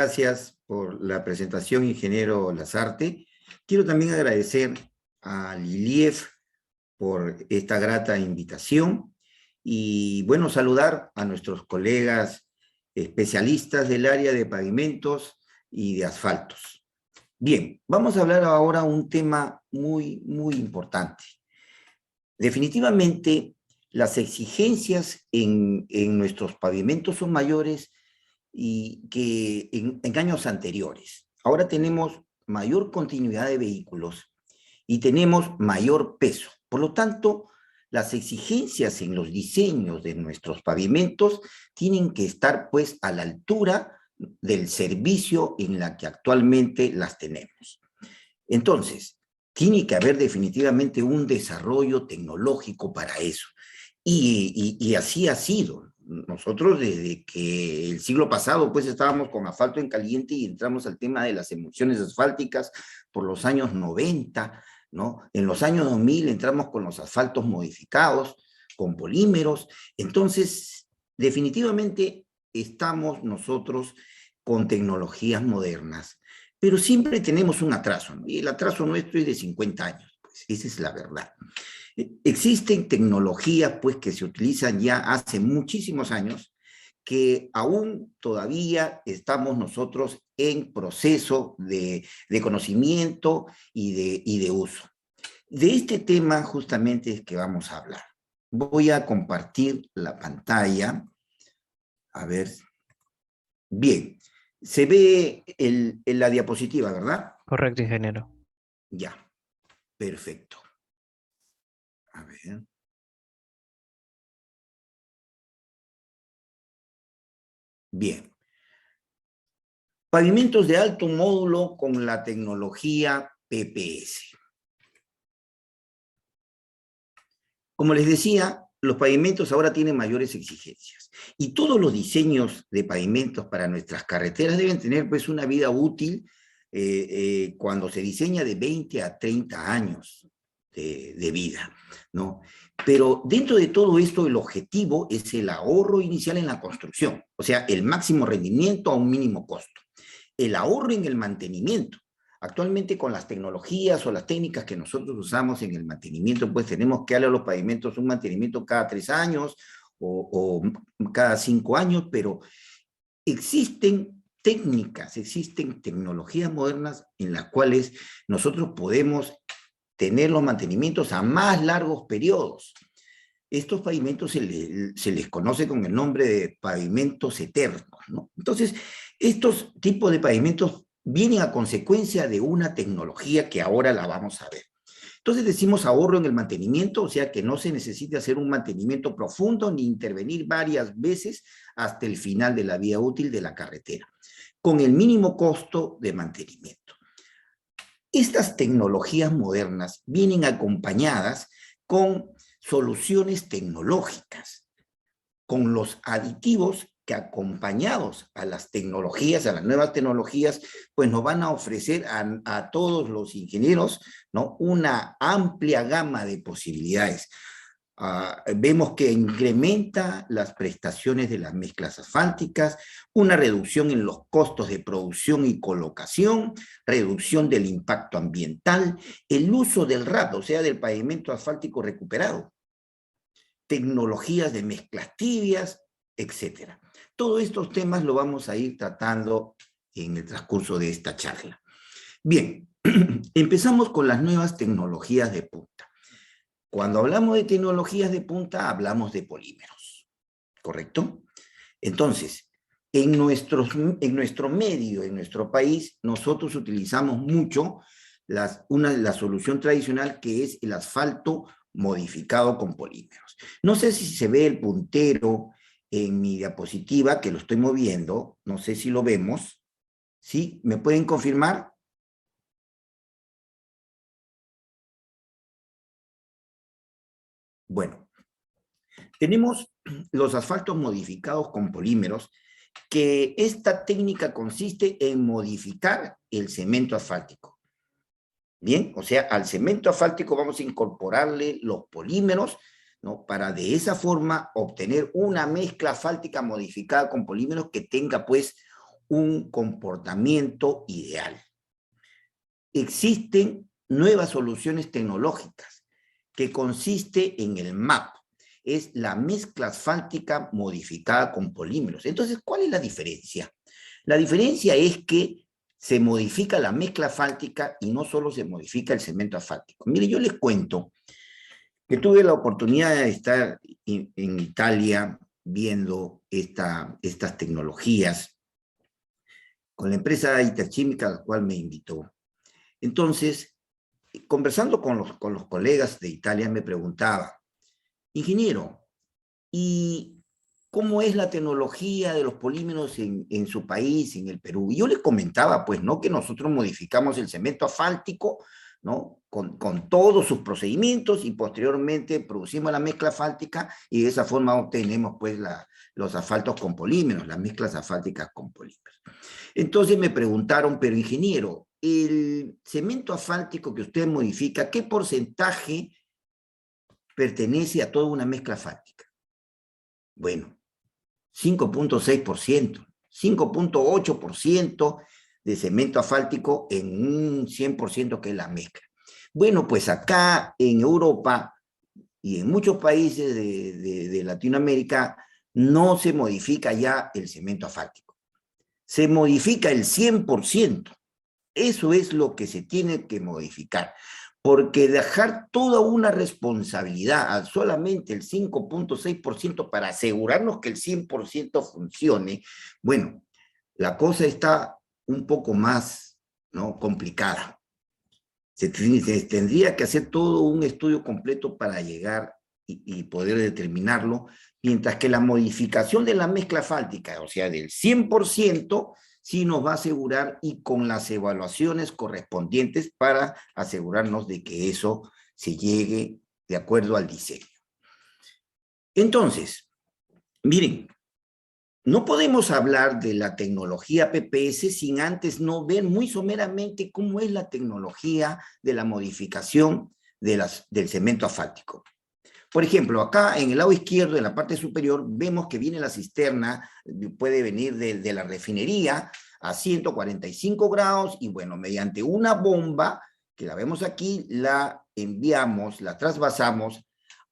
gracias por la presentación, ingeniero Lazarte. Quiero también agradecer a Lilief por esta grata invitación y, bueno, saludar a nuestros colegas especialistas del área de pavimentos y de asfaltos. Bien, vamos a hablar ahora un tema muy importante. Definitivamente, las exigencias en nuestros pavimentos son mayores y que en años anteriores. Ahora tenemos mayor continuidad de vehículos y tenemos mayor peso. Por lo tanto, las exigencias en los diseños de nuestros pavimentos tienen que estar, pues, a la altura del servicio en la que actualmente las tenemos. Entonces, tiene que haber definitivamente un desarrollo tecnológico para eso. Y así ha sido. Nosotros desde que el siglo pasado pues estábamos con asfalto en caliente y entramos al tema de las emulsiones asfálticas por los años 90, ¿no? En los años 2000 entramos con los asfaltos modificados, con polímeros. Entonces, definitivamente estamos nosotros con tecnologías modernas, pero siempre tenemos un atraso, ¿no? Y el atraso nuestro es de 50 años, pues esa es la verdad. Existen tecnologías pues, que se utilizan ya hace muchísimos años, que aún todavía estamos nosotros en proceso de conocimiento y de uso. De este tema justamente es que vamos a hablar. Voy a compartir la pantalla. A ver. Bien. Se ve la diapositiva, ¿verdad? Correcto, ingeniero. Ya. Perfecto. A ver. Bien. Pavimentos de alto módulo con la tecnología PPS. Como les decía, los pavimentos ahora tienen mayores exigencias y todos los diseños de pavimentos para nuestras carreteras deben tener pues una vida útil cuando se diseña de 20 a 30 años de vida, ¿no? Pero dentro de todo esto el objetivo es el ahorro inicial en la construcción, o sea, el máximo rendimiento a un mínimo costo. El ahorro en el mantenimiento. Actualmente con las tecnologías o las técnicas que nosotros usamos en el mantenimiento, pues tenemos que darle a los pavimentos un mantenimiento cada 3 años o cada 5 años, pero existen técnicas, existen tecnologías modernas en las cuales nosotros podemos tener los mantenimientos a más largos periodos. Estos pavimentos se les conoce con el nombre de pavimentos eternos, ¿no? Entonces, estos tipos de pavimentos vienen a consecuencia de una tecnología que ahora la vamos a ver. Entonces decimos ahorro en el mantenimiento, o sea que no se necesita hacer un mantenimiento profundo ni intervenir varias veces hasta el final de la vida útil de la carretera, con el mínimo costo de mantenimiento. Estas tecnologías modernas vienen acompañadas con soluciones tecnológicas, con los aditivos que acompañados a las tecnologías, a las nuevas tecnologías, pues nos van a ofrecer a todos los ingenieros, ¿no?, una amplia gama de posibilidades. Vemos que incrementa las prestaciones de las mezclas asfálticas, una reducción en los costos de producción y colocación, reducción del impacto ambiental, el uso del RAP, o sea, del pavimento asfáltico recuperado, tecnologías de mezclas tibias, etc. Todos estos temas lo vamos a ir tratando en el transcurso de esta charla. Bien, empezamos con las nuevas tecnologías de punta. Cuando hablamos de tecnologías de punta, hablamos de polímeros, ¿correcto? Entonces, en nuestro medio, en nuestro país, nosotros utilizamos mucho la solución tradicional que es el asfalto modificado con polímeros. No sé si se ve el puntero en mi diapositiva, que lo estoy moviendo, no sé si lo vemos. ¿Sí? ¿Me pueden confirmar? Bueno, tenemos los asfaltos modificados con polímeros, que esta técnica consiste en modificar el cemento asfáltico. Bien, o sea, al cemento asfáltico vamos a incorporarle los polímeros, ¿no?, para de esa forma obtener una mezcla asfáltica modificada con polímeros que tenga pues un comportamiento ideal. Existen nuevas soluciones tecnológicas que consiste en el MAP, es la mezcla asfáltica modificada con polímeros. Entonces, ¿cuál es la diferencia? La diferencia es que se modifica la mezcla asfáltica y no solo se modifica el cemento asfáltico. Mire, yo les cuento que tuve la oportunidad de estar en Italia viendo estas tecnologías con la empresa Iterquímica, a la cual me invitó. Entonces, conversando con los colegas de Italia, me preguntaba, ingeniero, ¿y cómo es la tecnología de los polímeros en su país, en el Perú? Y yo les comentaba, pues, ¿no? Que nosotros modificamos el cemento asfáltico, ¿no? Con todos sus procedimientos y posteriormente producimos la mezcla asfáltica y de esa forma obtenemos, pues, los asfaltos con polímeros, las mezclas asfálticas con polímeros. Entonces me preguntaron, pero ingeniero, el cemento asfáltico que usted modifica, ¿qué porcentaje pertenece a toda una mezcla asfáltica? Bueno, 5.6%, 5.8% de cemento asfáltico en un 100% que es la mezcla. Bueno, pues acá en Europa y en muchos países de Latinoamérica no se modifica ya el cemento asfáltico. Se modifica el 100%. Eso es lo que se tiene que modificar, porque dejar toda una responsabilidad a solamente el 5.6% para asegurarnos que el 100% funcione, bueno, la cosa está un poco más, ¿no?, complicada. Se tendría que hacer todo un estudio completo para llegar y poder determinarlo, mientras que la modificación de la mezcla asfáltica, o sea, del 100%, sí nos va a asegurar y con las evaluaciones correspondientes para asegurarnos de que eso se llegue de acuerdo al diseño. Entonces, miren, no podemos hablar de la tecnología PPS sin antes no ver muy someramente cómo es la tecnología de la modificación del cemento asfáltico. Por ejemplo, acá en el lado izquierdo, en la parte superior, vemos que viene la cisterna, puede venir de la refinería a 145 grados y bueno, mediante una bomba, que la vemos aquí, la enviamos, la trasvasamos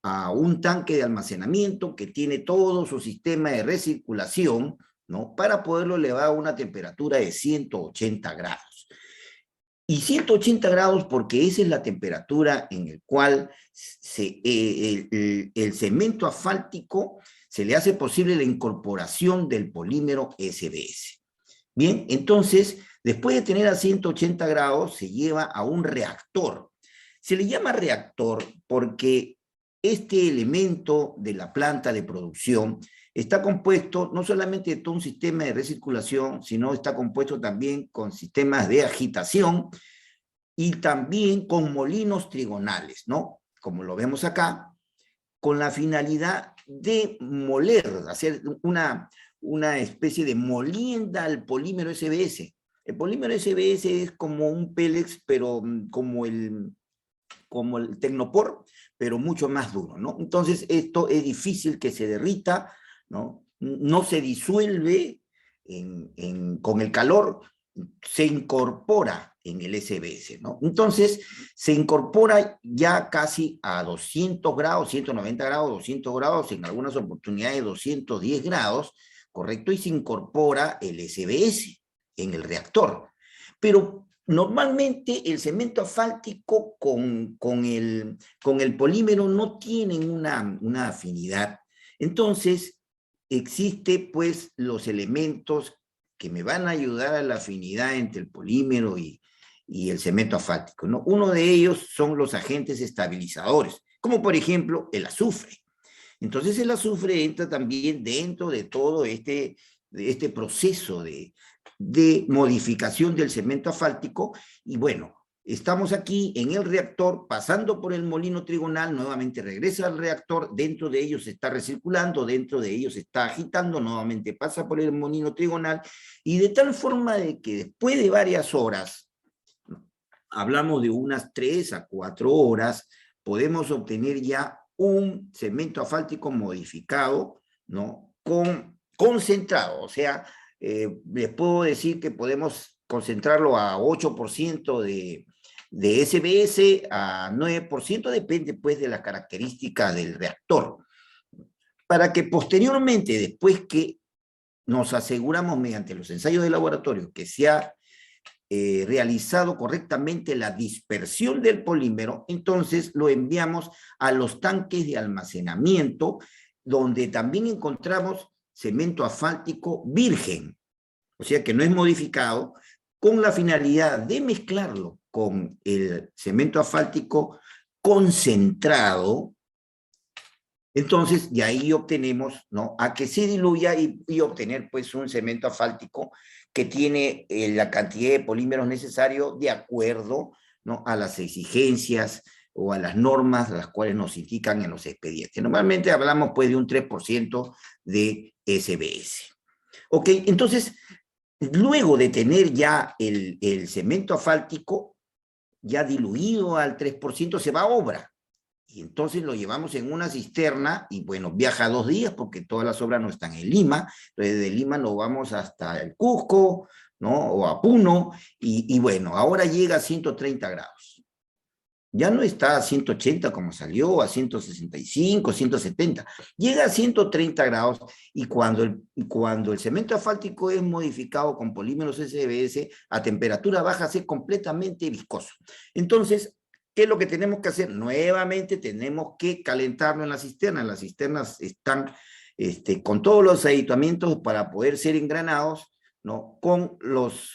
a un tanque de almacenamiento que tiene todo su sistema de recirculación, ¿no?, para poderlo elevar a una temperatura de 180 grados. Y 180 grados porque esa es la temperatura en la cual el cemento asfáltico se le hace posible la incorporación del polímero SBS. Bien, entonces, después de tener a 180 grados, se lleva a un reactor. Se le llama reactor porque este elemento de la planta de producción está compuesto no solamente de todo un sistema de recirculación, sino está compuesto también con sistemas de agitación y también con molinos trigonales, ¿no? Como lo vemos acá, con la finalidad de moler, hacer una especie de molienda al polímero SBS. El polímero SBS es como un Pélex, pero como el Tecnopor, pero mucho más duro, ¿no? Entonces, esto es difícil que se derrita, ¿no? No se disuelve con el calor, se incorpora en el SBS, ¿no? Entonces, se incorpora ya casi a 200 grados, 190 grados, 200 grados, en algunas oportunidades 210 grados, ¿correcto? Y se incorpora el SBS en el reactor. Pero normalmente el cemento asfáltico con el polímero no tienen una afinidad. Entonces, existe pues los elementos que me van a ayudar a la afinidad entre el polímero y el cemento asfáltico, ¿no? Uno de ellos son los agentes estabilizadores, como por ejemplo el azufre. Entonces el azufre entra también dentro de todo este proceso de modificación del cemento asfáltico y bueno, estamos aquí en el reactor, pasando por el molino trigonal, nuevamente regresa al reactor, dentro de ellos se está recirculando, dentro de ellos se está agitando, nuevamente pasa por el molino trigonal, y de tal forma de que después de varias horas, hablamos de unas 3 a 4 horas, podemos obtener ya un cemento asfáltico modificado, ¿no?, concentrado, o sea, les puedo decir que podemos concentrarlo a 8% de SBS, a 9%, depende pues de las características del reactor. Para que posteriormente, después que nos aseguramos mediante los ensayos de laboratorio que se ha realizado correctamente la dispersión del polímero, entonces lo enviamos a los tanques de almacenamiento, donde también encontramos cemento asfáltico virgen, o sea que no es modificado, con la finalidad de mezclarlo con el cemento asfáltico concentrado. Entonces, de ahí obtenemos, ¿no?, a que se diluya y obtener, pues, un cemento asfáltico que tiene la cantidad de polímeros necesarios de acuerdo, ¿no?, a las exigencias o a las normas las cuales nos indican en los expedientes. Normalmente hablamos, pues, de un 3% de SBS. Ok, entonces, luego de tener ya el cemento asfáltico ya diluido al 3%, se va a obra. Y entonces lo llevamos en una cisterna y bueno, viaja 2 días porque todas las obras no están en Lima. Entonces de Lima nos vamos hasta el Cusco, ¿no?, o a Puno, y bueno, ahora llega a 130 grados. Ya no está a 180 como salió, a 165, 170. Llega a 130 grados y cuando el cemento asfáltico es modificado con polímeros SBS, a temperatura baja se completamente viscoso. Entonces, ¿qué es lo que tenemos que hacer? Nuevamente tenemos que calentarlo en la cisterna. Las cisternas están con todos los aditamentos para poder ser engranados, ¿no?, con los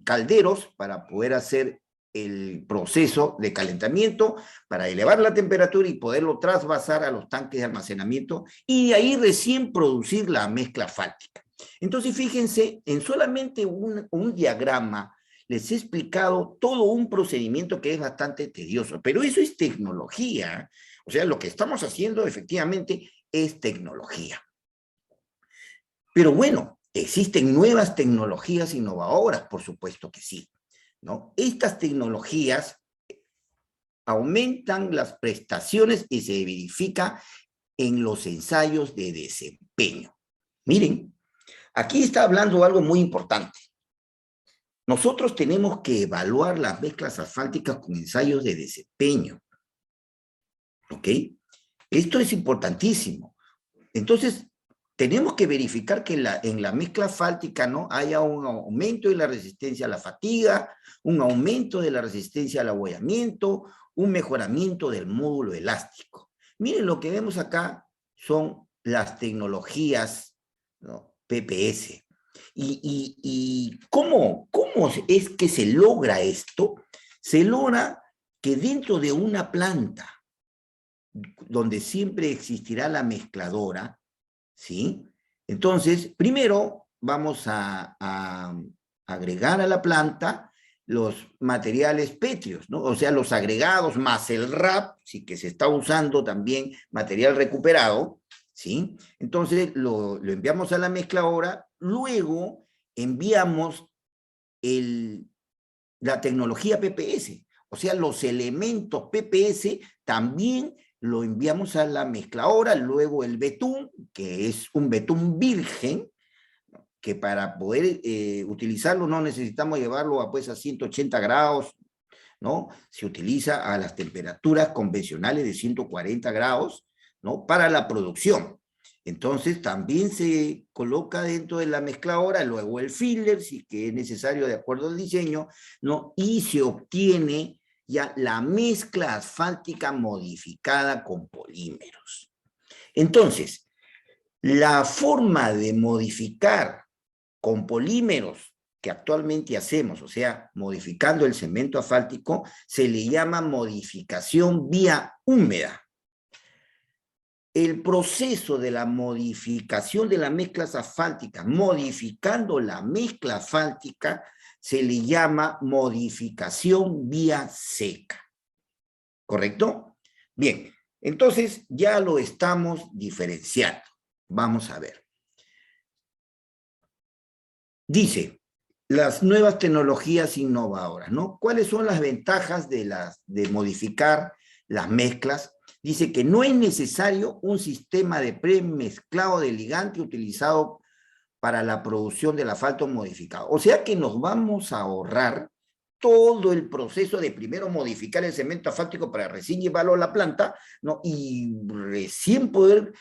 calderos para poder hacer el proceso de calentamiento, para elevar la temperatura y poderlo trasvasar a los tanques de almacenamiento y de ahí recién producir la mezcla asfáltica. Entonces, fíjense, en solamente un diagrama les he explicado todo un procedimiento que es bastante tedioso, pero eso es tecnología. O sea, lo que estamos haciendo efectivamente es tecnología. Pero bueno, existen nuevas tecnologías innovadoras, por supuesto que sí, ¿no? Estas tecnologías aumentan las prestaciones y se verifica en los ensayos de desempeño. Miren, aquí está hablando algo muy importante. Nosotros tenemos que evaluar las mezclas asfálticas con ensayos de desempeño. ¿Ok? Esto es importantísimo. Entonces, tenemos que verificar que en la mezcla asfáltica, ¿no?, haya un aumento de la resistencia a la fatiga, un aumento de la resistencia al abollamiento, un mejoramiento del módulo elástico. Miren, lo que vemos acá son las tecnologías, ¿no?, PPS. ¿Y cómo es que se logra esto? Se logra que dentro de una planta, donde siempre existirá la mezcladora, ¿sí? Entonces, primero vamos a agregar a la planta los materiales pétreos, ¿no? O sea, los agregados más el RAP, sí, que se está usando también material recuperado, ¿sí? Entonces lo enviamos a la mezcladora, luego enviamos la tecnología PPS, o sea, los elementos PPS también lo enviamos a la mezcladora, luego el betún, que es un betún virgen, que para poder utilizarlo no necesitamos llevarlo a, pues, a 180 grados, ¿no? Se utiliza a las temperaturas convencionales de 140 grados, ¿no?, para la producción. Entonces también se coloca dentro de la mezcladora, luego el filler, si que es necesario de acuerdo al diseño, ¿no?, y se obtiene ya la mezcla asfáltica modificada con polímeros. Entonces, la forma de modificar con polímeros que actualmente hacemos, o sea, modificando el cemento asfáltico, se le llama modificación vía húmeda. El proceso de la modificación de las mezclas asfálticas, modificando la mezcla asfáltica, se le llama modificación vía seca. ¿Correcto? Bien, entonces ya lo estamos diferenciando. Vamos a ver. Dice, las nuevas tecnologías innovadoras, ¿no? ¿Cuáles son las ventajas de modificar las mezclas? Dice que no es necesario un sistema de premezclado de ligante utilizado para la producción del asfalto modificado. O sea que nos vamos a ahorrar todo el proceso de primero modificar el cemento asfáltico para recién llevarlo a la planta, ¿no? Y recién poder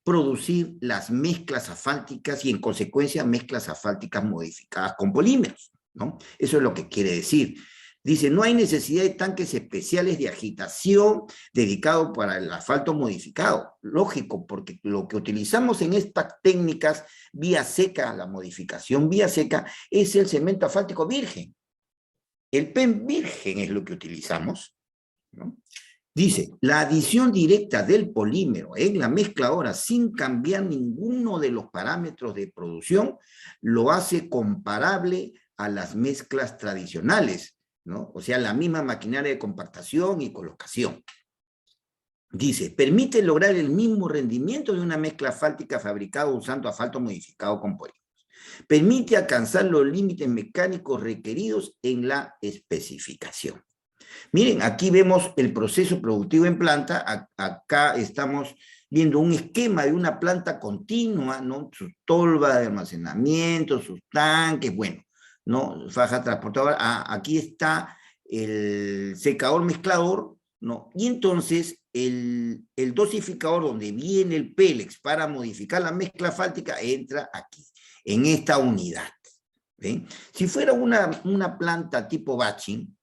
producir las mezclas asfálticas y en consecuencia mezclas asfálticas modificadas con polímeros, ¿no? Eso es lo que quiere decir. Dice, no hay necesidad de tanques especiales de agitación dedicados para el asfalto modificado. Lógico, porque lo que utilizamos en estas técnicas vía seca, la modificación vía seca, es el cemento asfáltico virgen. El PEM virgen es lo que utilizamos, ¿no? Dice, la adición directa del polímero en la mezcladora sin cambiar ninguno de los parámetros de producción lo hace comparable a las mezclas tradicionales, ¿no? O sea, la misma maquinaria de compactación y colocación. Dice, permite lograr el mismo rendimiento de una mezcla asfáltica fabricada usando asfalto modificado con polímeros. Permite alcanzar los límites mecánicos requeridos en la especificación. Miren, aquí vemos el proceso productivo en planta. Acá estamos viendo un esquema de una planta continua, ¿no? Sus tolvas de almacenamiento, sus tanques, bueno, ¿no? Faja transportadora. Aquí está el secador mezclador, ¿no? Y entonces el dosificador donde viene el pélex para modificar la mezcla asfáltica entra aquí, en esta unidad. ¿Ven? Si fuera una planta tipo batching,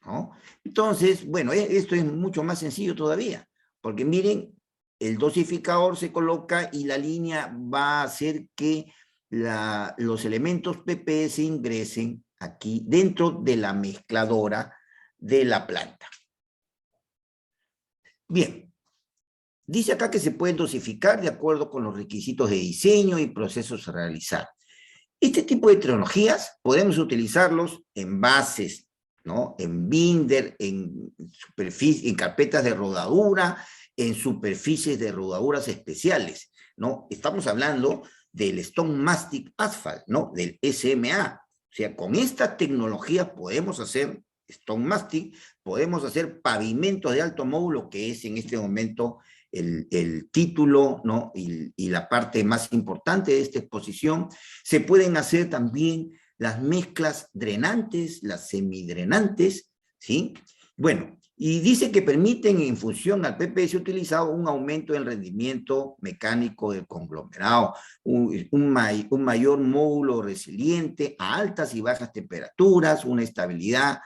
¿no? Entonces, bueno, esto es mucho más sencillo todavía, porque miren, el dosificador se coloca y la línea va a hacer que los elementos PP se ingresen aquí dentro de la mezcladora de la planta. Bien, dice acá que se pueden dosificar de acuerdo con los requisitos de diseño y procesos a realizar. Este tipo de tecnologías podemos utilizarlos en bases, ¿no? En binder, en carpetas de rodadura, en superficies de rodaduras especiales, ¿no? Estamos hablando del Stone Mastic Asphalt, ¿no? Del SMA. O sea, con esta tecnología podemos hacer Stone Mastic, podemos hacer pavimentos de alto módulo, que es en este momento el título, ¿no? Y la parte más importante de esta exposición. Se pueden hacer también las mezclas drenantes, las semidrenantes, ¿sí? Bueno, y dice que permiten en función al PPS utilizado un aumento del rendimiento mecánico del conglomerado, un mayor módulo resiliente a altas y bajas temperaturas, una estabilidad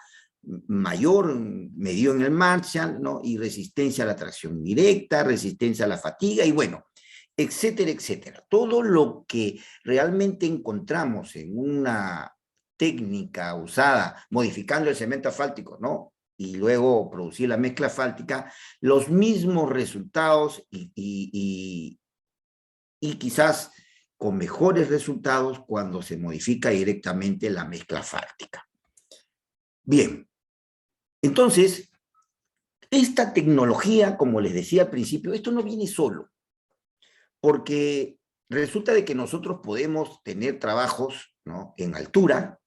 mayor medido en el Marshall, ¿no? Y resistencia a la tracción directa, resistencia a la fatiga, y bueno, etcétera, etcétera. Todo lo que realmente encontramos en una técnica usada, modificando el cemento asfáltico, ¿no? Y luego producir la mezcla asfáltica, los mismos resultados y quizás con mejores resultados cuando se modifica directamente la mezcla asfáltica. Bien, entonces, esta tecnología, como les decía al principio, esto no viene solo, porque resulta de que nosotros podemos tener trabajos, ¿no? En altura,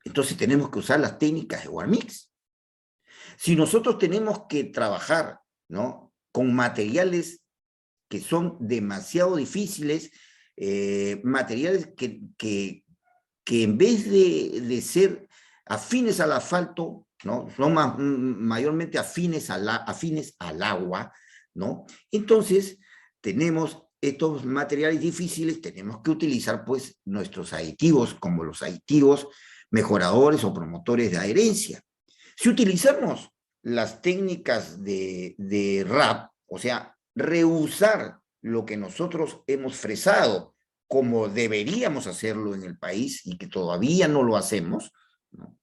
entonces tenemos que usar las técnicas de Warmix. Si nosotros tenemos que trabajar, ¿no? Con materiales que son demasiado difíciles, materiales que en vez de ser afines al asfalto, ¿no? Son mayormente afines al agua, ¿no? Entonces, tenemos estos materiales difíciles, tenemos que utilizar, pues, nuestros aditivos, como los aditivos mejoradores o promotores de adherencia. Si utilizamos las técnicas de RAP, o sea, reusar lo que nosotros hemos fresado como deberíamos hacerlo en el país y que todavía no lo hacemos, ¿no?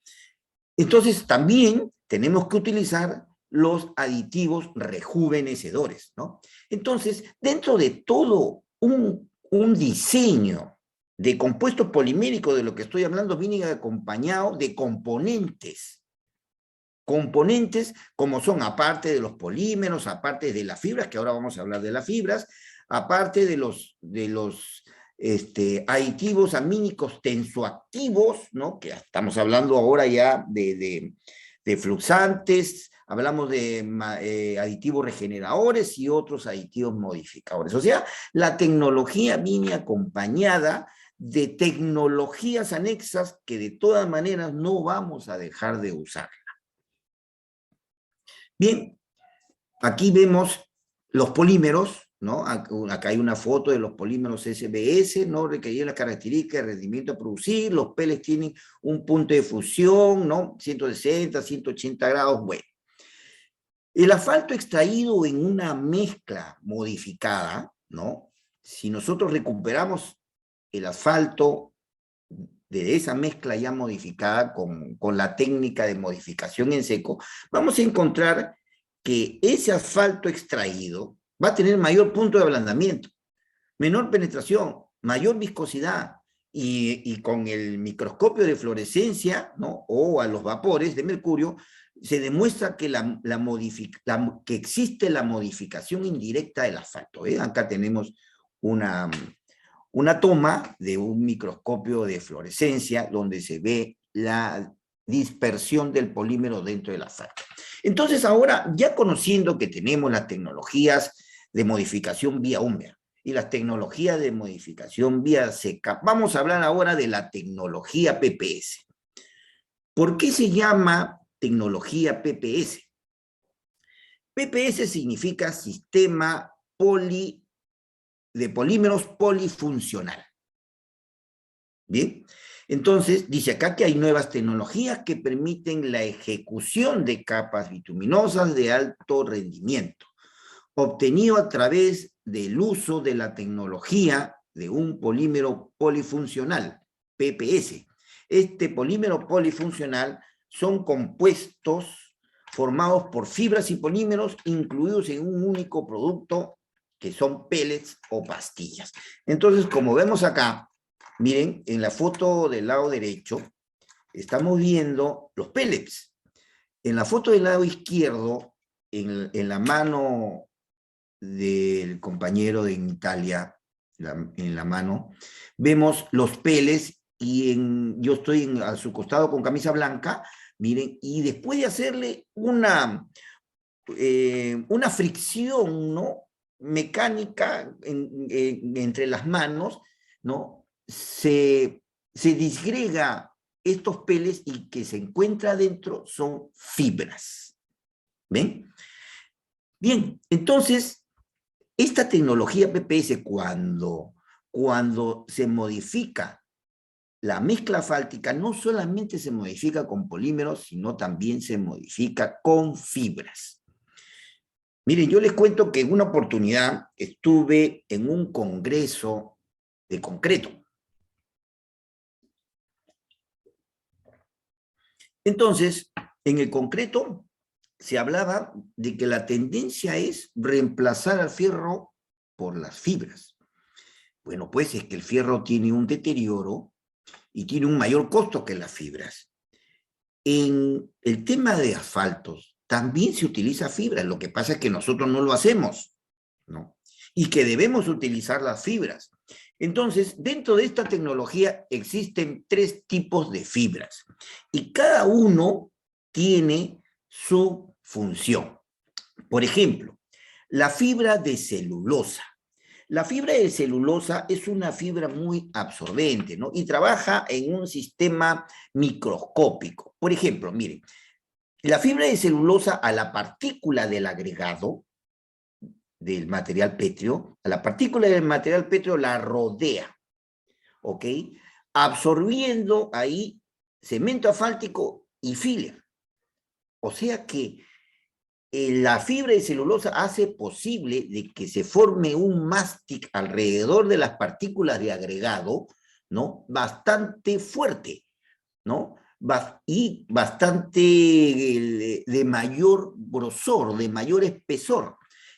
Entonces también tenemos que utilizar los aditivos rejuvenecedores, ¿no? Entonces, dentro de todo un diseño de compuestos poliméricos de lo que estoy hablando, viene acompañado de componentes como son, aparte de los polímeros, aparte de las fibras, que ahora vamos a hablar de las fibras, aparte de los aditivos amínicos tensoactivos, ¿no? Que estamos hablando ahora ya de fluxantes, hablamos de aditivos regeneradores y otros aditivos modificadores. O sea, la tecnología viene acompañada de tecnologías anexas que de todas maneras no vamos a dejar de usar. Bien, aquí vemos los polímeros, ¿no? Acá hay una foto de los polímeros SBS, ¿no? Requerir las características de rendimiento a producir, los peles tienen un punto de fusión, ¿no? 160, 180 grados, bueno. El asfalto extraído en una mezcla modificada, ¿no? Si nosotros recuperamos el asfalto de esa mezcla ya modificada con la técnica de modificación en seco, vamos a encontrar que ese asfalto extraído va a tener mayor punto de ablandamiento, menor penetración, mayor viscosidad, y con el microscopio de fluorescencia, ¿no? O a los vapores de mercurio, se demuestra que, que existe la modificación indirecta del asfalto. Acá tenemos una toma de un microscopio de fluorescencia donde se ve la dispersión del polímero dentro del asfalto. Entonces ahora, ya conociendo que tenemos las tecnologías de modificación vía húmeda y las tecnologías de modificación vía seca, vamos a hablar ahora de la tecnología PPS. ¿Por qué se llama tecnología PPS? PPS significa sistema de polímeros polifuncional. Bien, entonces dice acá que hay nuevas tecnologías que permiten la ejecución de capas bituminosas de alto rendimiento, obtenido a través del uso de la tecnología de un polímero polifuncional, PPS. Este polímero polifuncional son compuestos formados por fibras y polímeros incluidos en un único producto que son pellets o pastillas. Entonces, como vemos acá, miren, en la foto del lado derecho, estamos viendo los pellets. En la foto del lado izquierdo, en la mano del compañero de Italia, en la mano, vemos los pellets y yo estoy a su costado con camisa blanca, miren, y después de hacerle una fricción, ¿no? Mecánica entre las manos, ¿no? Se disgrega estos pellets y que se encuentra dentro son fibras. ¿Ven? Bien, entonces, esta tecnología PPS, cuando se modifica la mezcla asfáltica, no solamente se modifica con polímeros, sino también se modifica con fibras. Miren, yo les cuento que en una oportunidad estuve en un congreso de concreto. Entonces, en el concreto se hablaba de que la tendencia es reemplazar al fierro por las fibras. Bueno, pues es que el fierro tiene un deterioro y tiene un mayor costo que las fibras. En el tema de asfaltos también se utiliza fibra, lo que pasa es que nosotros no lo hacemos, ¿no? Y que debemos utilizar las fibras. Entonces, dentro de esta tecnología existen 3 tipos de fibras y cada uno tiene su función. Por ejemplo, la fibra de celulosa. La fibra de celulosa es una fibra muy absorbente, ¿no? Y trabaja en un sistema microscópico. Por ejemplo, miren, la fibra de celulosa a la partícula del agregado del material pétreo, a la partícula del material pétreo la rodea, ¿ok? Absorbiendo ahí cemento asfáltico y filler. O sea que la fibra de celulosa hace posible de que se forme un mástic alrededor de las partículas de agregado, ¿no? Bastante fuerte, ¿no? Y bastante de mayor grosor, de mayor espesor,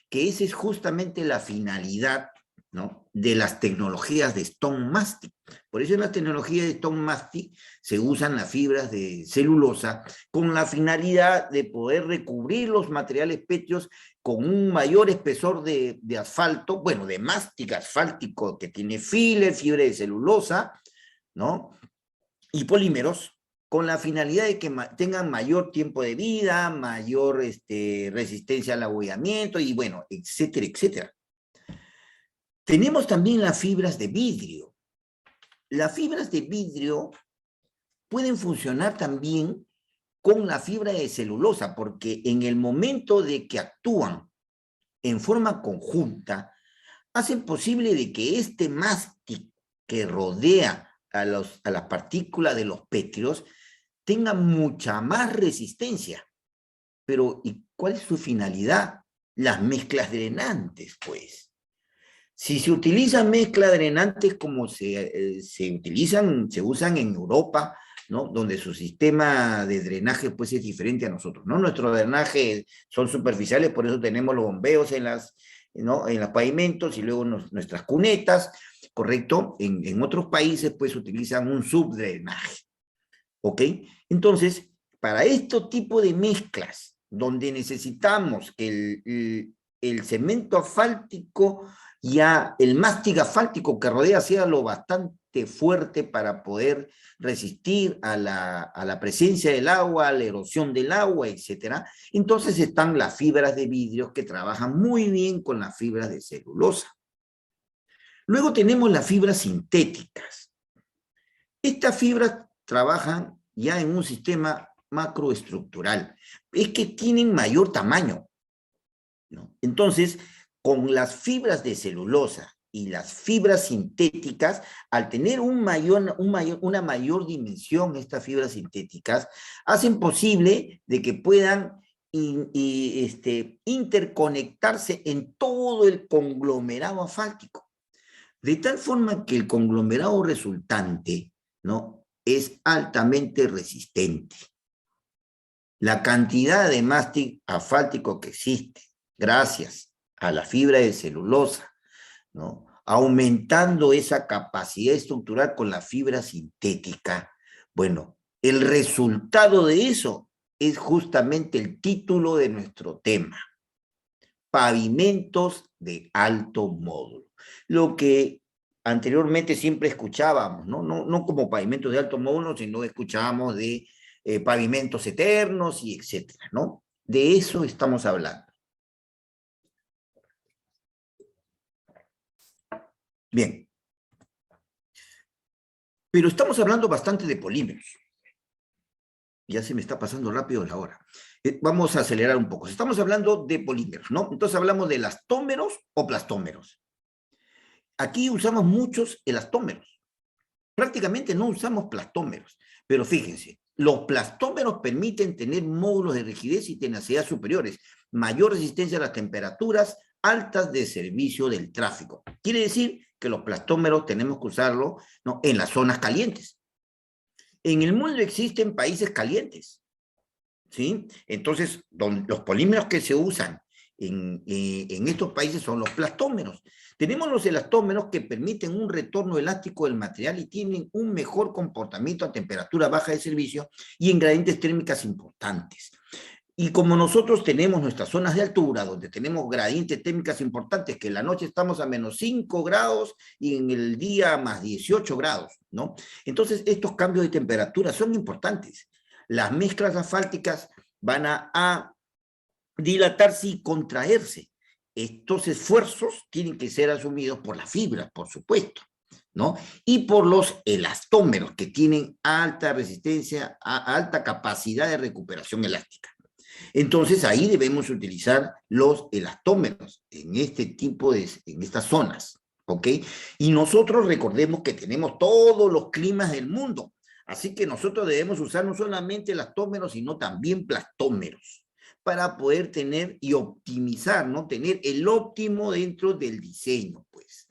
que esa es justamente la finalidad, ¿no? De las tecnologías de Stone Mastic. Por eso en las tecnologías de Stone Mastic se usan las fibras de celulosa con la finalidad de poder recubrir los materiales pétreos con un mayor espesor de asfalto, bueno, de mástic asfáltico que tiene filler, fibra de celulosa, ¿no? Y polímeros, con la finalidad de que tengan mayor tiempo de vida, mayor resistencia al abollamiento y bueno, etcétera, etcétera. Tenemos también las fibras de vidrio. las fibras de vidrio pueden funcionar también con la fibra de celulosa, porque en el momento de que actúan en forma conjunta, hacen posible de que este mástil que rodea a las partículas de los pétreos tenga mucha más resistencia. Pero, ¿y cuál es su finalidad? Las mezclas drenantes, pues. Si se utilizan mezclas drenantes como se usan en Europa, ¿no? Donde su sistema de drenaje pues es diferente a nosotros, ¿no? Nuestros drenajes son superficiales, por eso tenemos los bombeos ¿no? En los pavimentos y luego nuestras cunetas, ¿correcto? En otros países pues utilizan un subdrenaje, ¿ok? Entonces, para este tipo de mezclas, donde necesitamos que el cemento asfáltico, ya el mástil asfáltico que rodea sea lo bastante fuerte para poder resistir a la presencia del agua, a la erosión del agua, etcétera. Entonces están las fibras de vidrio que trabajan muy bien con las fibras de celulosa. Luego tenemos las fibras sintéticas. Estas fibras trabajan ya en un sistema macroestructural. Es que tienen mayor tamaño, ¿no? Entonces, con las fibras de celulosa y las fibras sintéticas, al tener una mayor dimensión, estas fibras sintéticas, hacen posible de que puedan interconectarse en todo el conglomerado asfáltico. De tal forma que el conglomerado resultante, ¿no? Es altamente resistente. La cantidad de mástil asfáltico que existe, gracias a la fibra de celulosa, ¿no? Aumentando esa capacidad estructural con la fibra sintética, bueno, el resultado de eso es justamente el título de nuestro tema: pavimentos de alto módulo. Lo que anteriormente siempre escuchábamos, no como pavimentos de alto módulo, sino escuchábamos de pavimentos eternos y etcétera, ¿no? De eso estamos hablando. Bien. Pero estamos hablando bastante de polímeros. Ya se me está pasando rápido la hora. Vamos a acelerar un poco. Estamos hablando de polímeros, ¿no? Entonces hablamos de elastómeros o plastómeros. Aquí usamos muchos elastómeros. Prácticamente no usamos plastómeros, pero fíjense, los plastómeros permiten tener módulos de rigidez y tenacidad superiores, mayor resistencia a las temperaturas altas de servicio del tráfico. Quiere decir que los plastómeros tenemos que usarlo, ¿no? En las zonas calientes. En el mundo existen países calientes, ¿sí? Entonces, los polímeros que se usan en estos países son los plastómeros. Tenemos los elastómeros que permiten un retorno elástico del material y tienen un mejor comportamiento a temperatura baja de servicio y en gradientes térmicas importantes. Y como nosotros tenemos nuestras zonas de altura, donde tenemos gradientes térmicas importantes, que en la noche estamos a -5 grados y en el día más 18 grados, ¿no? Entonces, estos cambios de temperatura son importantes. Las mezclas asfálticas van a dilatarse y contraerse. Estos esfuerzos tienen que ser asumidos por las fibras, por supuesto, ¿no? Y por los elastómeros, que tienen alta resistencia, alta capacidad de recuperación elástica. Entonces, ahí debemos utilizar los elastómeros en en estas zonas, ¿ok? Y nosotros recordemos que tenemos todos los climas del mundo, así que nosotros debemos usar no solamente elastómeros, sino también plastómeros, para poder tener y optimizar, ¿no? Tener el óptimo dentro del diseño, pues.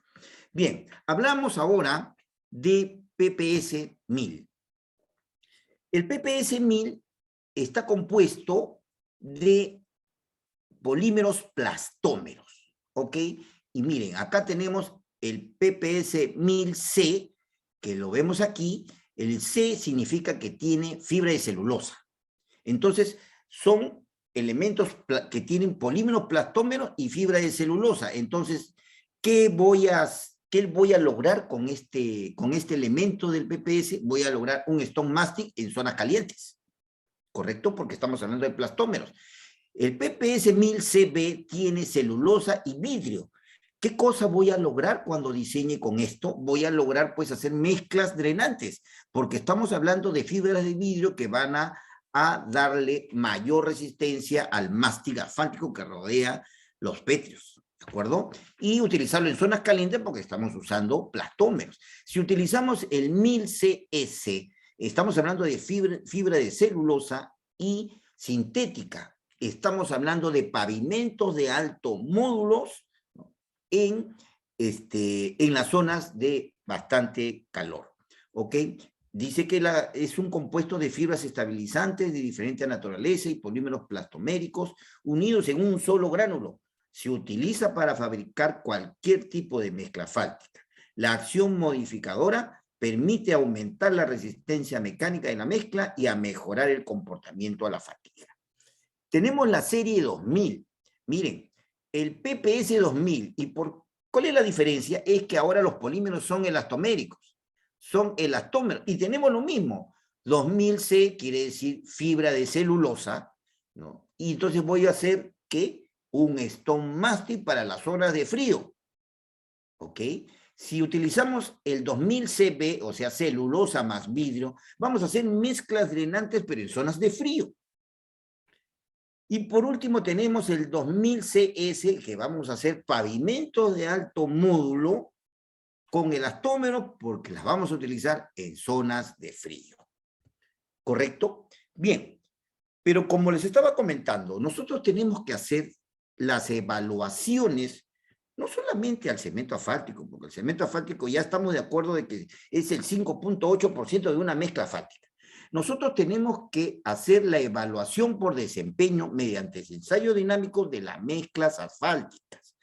Bien, hablamos ahora de PPS 1000. El PPS 1000 está compuesto de polímeros plastómeros, ¿ok? Y miren, acá tenemos el PPS 1000C, que lo vemos aquí. El C significa que tiene fibra de celulosa. Entonces, son elementos que tienen polímeros plastómeros y fibra de celulosa. Entonces, ¿qué voy a lograr con este elemento del PPS? Voy a lograr un stone mastic en zonas calientes, ¿correcto? Porque estamos hablando de plastómeros. El PPS 1000CB tiene celulosa y vidrio. ¿Qué cosa voy a lograr cuando diseñe con esto? Voy a lograr pues hacer mezclas drenantes, porque estamos hablando de fibras de vidrio que van a darle mayor resistencia al mástil asfáltico que rodea los pétreos, ¿de acuerdo? Y utilizarlo en zonas calientes porque estamos usando plastómeros. Si utilizamos el 1000CS, estamos hablando de fibra de celulosa y sintética. Estamos hablando de pavimentos de alto módulos, ¿no?, en las zonas de bastante calor, ¿ok? Dice que es un compuesto de fibras estabilizantes de diferente naturaleza y polímeros plastoméricos unidos en un solo gránulo. Se utiliza para fabricar cualquier tipo de mezcla asfáltica. La acción modificadora permite aumentar la resistencia mecánica de la mezcla y a mejorar el comportamiento a la fatiga. Tenemos la serie 2000. Miren, el PPS 2000. ¿Cuál es la diferencia? Es que ahora los polímeros son elastoméricos. Son elastómeros. Y tenemos lo mismo. 2000C quiere decir fibra de celulosa, ¿no? Y entonces voy a hacer, ¿qué? Un stone mástil para las zonas de frío. ¿Ok? Si utilizamos el 2000CB, o sea, celulosa más vidrio, vamos a hacer mezclas drenantes, pero en zonas de frío. Y por último tenemos el 2000CS, que vamos a hacer pavimentos de alto módulo con elastómeros, porque las vamos a utilizar en zonas de frío. ¿Correcto? Bien, pero como les estaba comentando, nosotros tenemos que hacer las evaluaciones, no solamente al cemento asfáltico, porque el cemento asfáltico ya estamos de acuerdo de que es el 5.8% de una mezcla asfáltica. Nosotros tenemos que hacer la evaluación por desempeño mediante ensayos dinámicos de las mezclas asfálticas.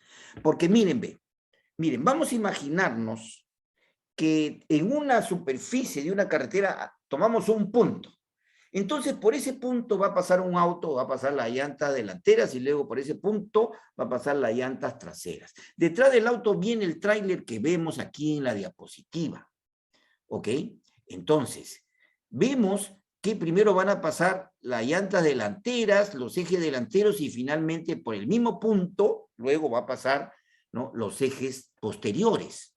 Porque miren, vamos a imaginarnos que en una superficie de una carretera tomamos un punto. Entonces, por ese punto va a pasar un auto, va a pasar las llantas delanteras y luego por ese punto va a pasar las llantas traseras. Detrás del auto viene el tráiler que vemos aquí en la diapositiva. ¿Ok? Entonces, vemos que primero van a pasar las llantas delanteras, los ejes delanteros y finalmente por el mismo punto, luego va a pasar, ¿no?, los ejes posteriores.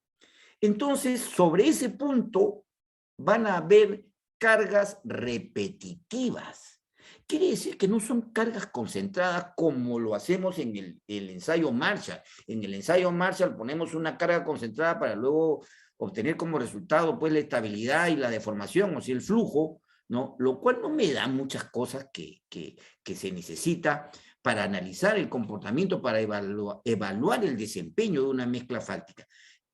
Entonces, sobre ese punto van a haber cargas repetitivas. Quiere decir que no son cargas concentradas como lo hacemos en el ensayo Marshall. En el ensayo Marshall ponemos una carga concentrada para luego obtener como resultado pues la estabilidad y la deformación, o sea, el flujo, ¿no? Lo cual no me da muchas cosas que se necesita para analizar el comportamiento, para evaluar el desempeño de una mezcla asfáltica.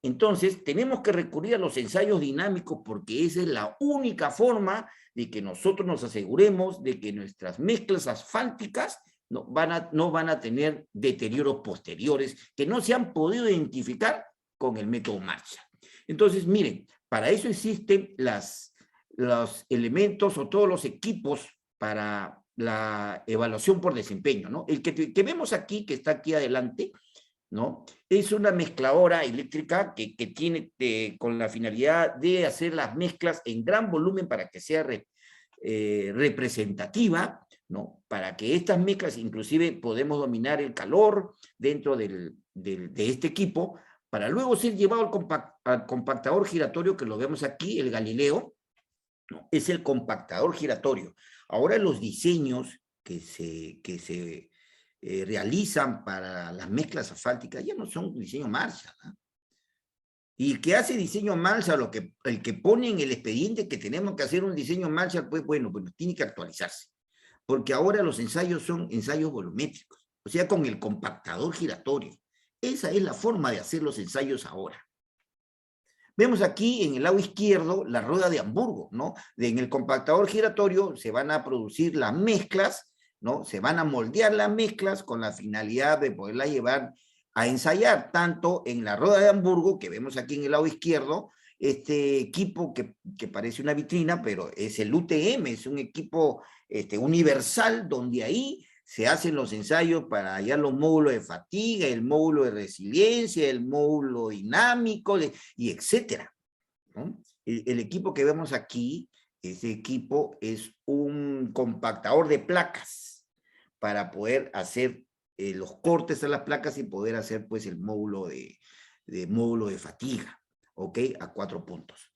Entonces, tenemos que recurrir a los ensayos dinámicos porque esa es la única forma de que nosotros nos aseguremos de que nuestras mezclas asfálticas no van a tener deterioros posteriores que no se han podido identificar con el método Marshall. Entonces, miren, para eso existen los elementos o todos los equipos para la evaluación por desempeño, ¿no? El que vemos aquí, que está aquí adelante, ¿no?, es una mezcladora eléctrica que tiene con la finalidad de hacer las mezclas en gran volumen para que sea representativa, ¿no?, para que estas mezclas, inclusive podemos dominar el calor dentro de este equipo, para luego ser llevado al compactador giratorio, que lo vemos aquí, el Galileo, ¿no?, es el compactador giratorio. Ahora los diseños que se realizan para las mezclas asfálticas ya no son diseño Marshall, ¿eh? Y el que hace diseño Marshall, el que pone en el expediente que tenemos que hacer un diseño Marshall, pues bueno, tiene que actualizarse. Porque ahora los ensayos son ensayos volumétricos, o sea, con el compactador giratorio. Esa es la forma de hacer los ensayos ahora. Vemos aquí en el lado izquierdo la rueda de Hamburgo, ¿no? En el compactador giratorio se van a producir las mezclas, ¿no? Se van a moldear las mezclas con la finalidad de poderlas llevar a ensayar, tanto en la rueda de Hamburgo, que vemos aquí en el lado izquierdo, este equipo que parece una vitrina, pero es el UTM, es un equipo universal, donde ahí se hacen los ensayos para hallar los módulos de fatiga, el módulo de resiliencia, el módulo dinámico, y etcétera, ¿no? El equipo que vemos aquí, ese equipo es un compactador de placas para poder hacer los cortes a las placas y poder hacer pues el módulo de fatiga, ¿ok? A 4 puntos.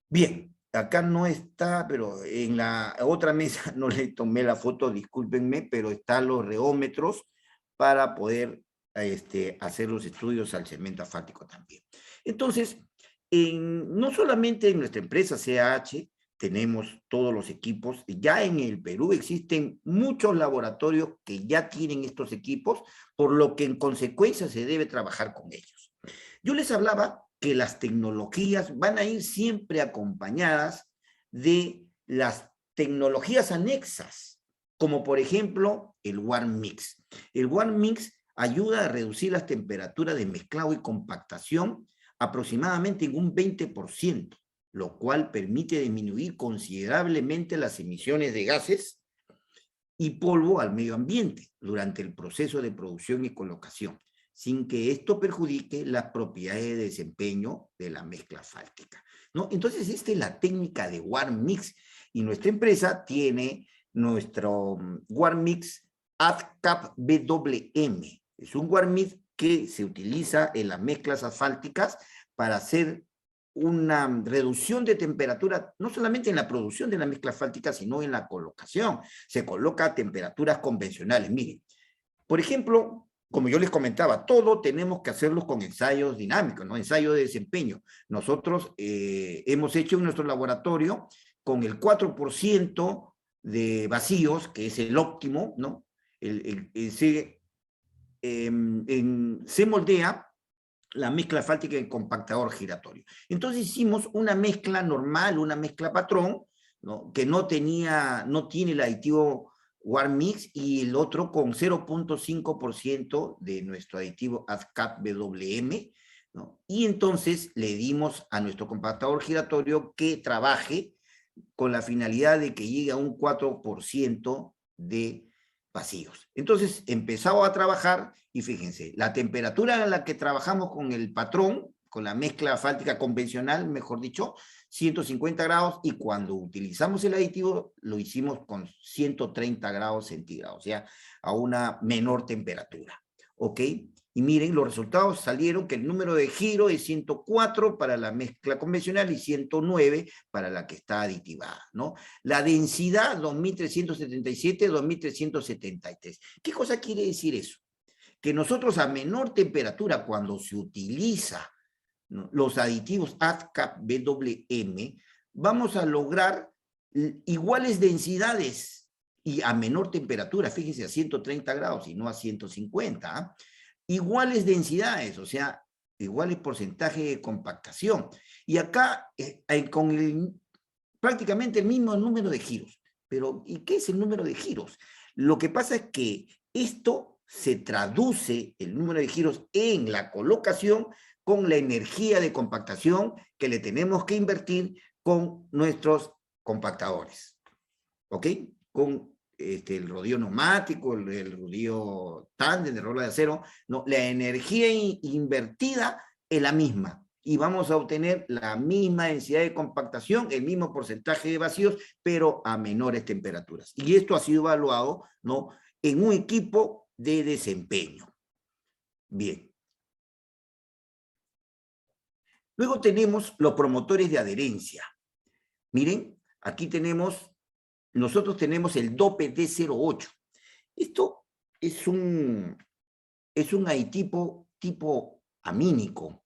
Bien, acá no está, pero en la otra mesa no le tomé la foto, discúlpenme, pero están los reómetros para poder hacer los estudios al cemento asfáltico también. Entonces, no solamente en nuestra empresa CAH tenemos todos los equipos, ya en el Perú existen muchos laboratorios que ya tienen estos equipos, por lo que en consecuencia se debe trabajar con ellos. Yo les hablaba que las tecnologías van a ir siempre acompañadas de las tecnologías anexas, como por ejemplo el Warm Mix. El Warm Mix ayuda a reducir las temperaturas de mezclado y compactación aproximadamente en un 20%, lo cual permite disminuir considerablemente las emisiones de gases y polvo al medio ambiente durante el proceso de producción y colocación, sin que esto perjudique las propiedades de desempeño de la mezcla asfáltica, ¿no? Entonces, esta es la técnica de Warm Mix, y nuestra empresa tiene nuestro Warm Mix AdCap BWM. Es un Warm Mix que se utiliza en las mezclas asfálticas para hacer una reducción de temperatura, no solamente en la producción de la mezcla asfáltica, sino en la colocación. Se coloca a temperaturas convencionales. Miren, por ejemplo, como yo les comentaba, todo tenemos que hacerlo con ensayos dinámicos, ¿no? Ensayo de desempeño. Nosotros hemos hecho en nuestro laboratorio con el 4% de vacíos, que es el óptimo, ¿no? Se moldea la mezcla asfáltica en compactador giratorio. Entonces hicimos una mezcla normal, una mezcla patrón, ¿no? Que no tiene el aditivo Warm Mix, y el otro con 0.5% de nuestro aditivo AdCap BWM, ¿no? Y entonces le dimos a nuestro compactador giratorio que trabaje con la finalidad de que llegue a un 4% de vacíos. Entonces empezaba a trabajar y fíjense, la temperatura en la que trabajamos con el patrón, con la mezcla asfáltica convencional, mejor dicho, 150 grados, y cuando utilizamos el aditivo lo hicimos con 130 grados centígrados, o sea, a una menor temperatura, ¿ok? Y miren, los resultados salieron que el número de giro es 104 para la mezcla convencional y 109 para la que está aditivada, ¿no? La densidad, 2377, 2373. ¿Qué cosa quiere decir eso? Que nosotros a menor temperatura, cuando se utiliza, ¿no?, los aditivos AdCap BWM, vamos a lograr iguales densidades y a menor temperatura, fíjense, a 130 grados y no a 150, ¿eh? Iguales densidades, o sea, iguales porcentajes de compactación. Y acá, con prácticamente el mismo número de giros. Pero, ¿y qué es el número de giros? Lo que pasa es que esto se traduce, el número de giros, en la colocación con la energía de compactación que le tenemos que invertir con nuestros compactadores. ¿Ok? Con el rodillo neumático, el rodillo tándem de rola de acero, no, la energía invertida es la misma, y vamos a obtener la misma densidad de compactación, el mismo porcentaje de vacíos, pero a menores temperaturas. Y esto ha sido evaluado, ¿no?, en un equipo de desempeño. Bien. Luego tenemos los promotores de adherencia. Miren, aquí nosotros tenemos el DOPE D08. Esto es un aditivo tipo amínico,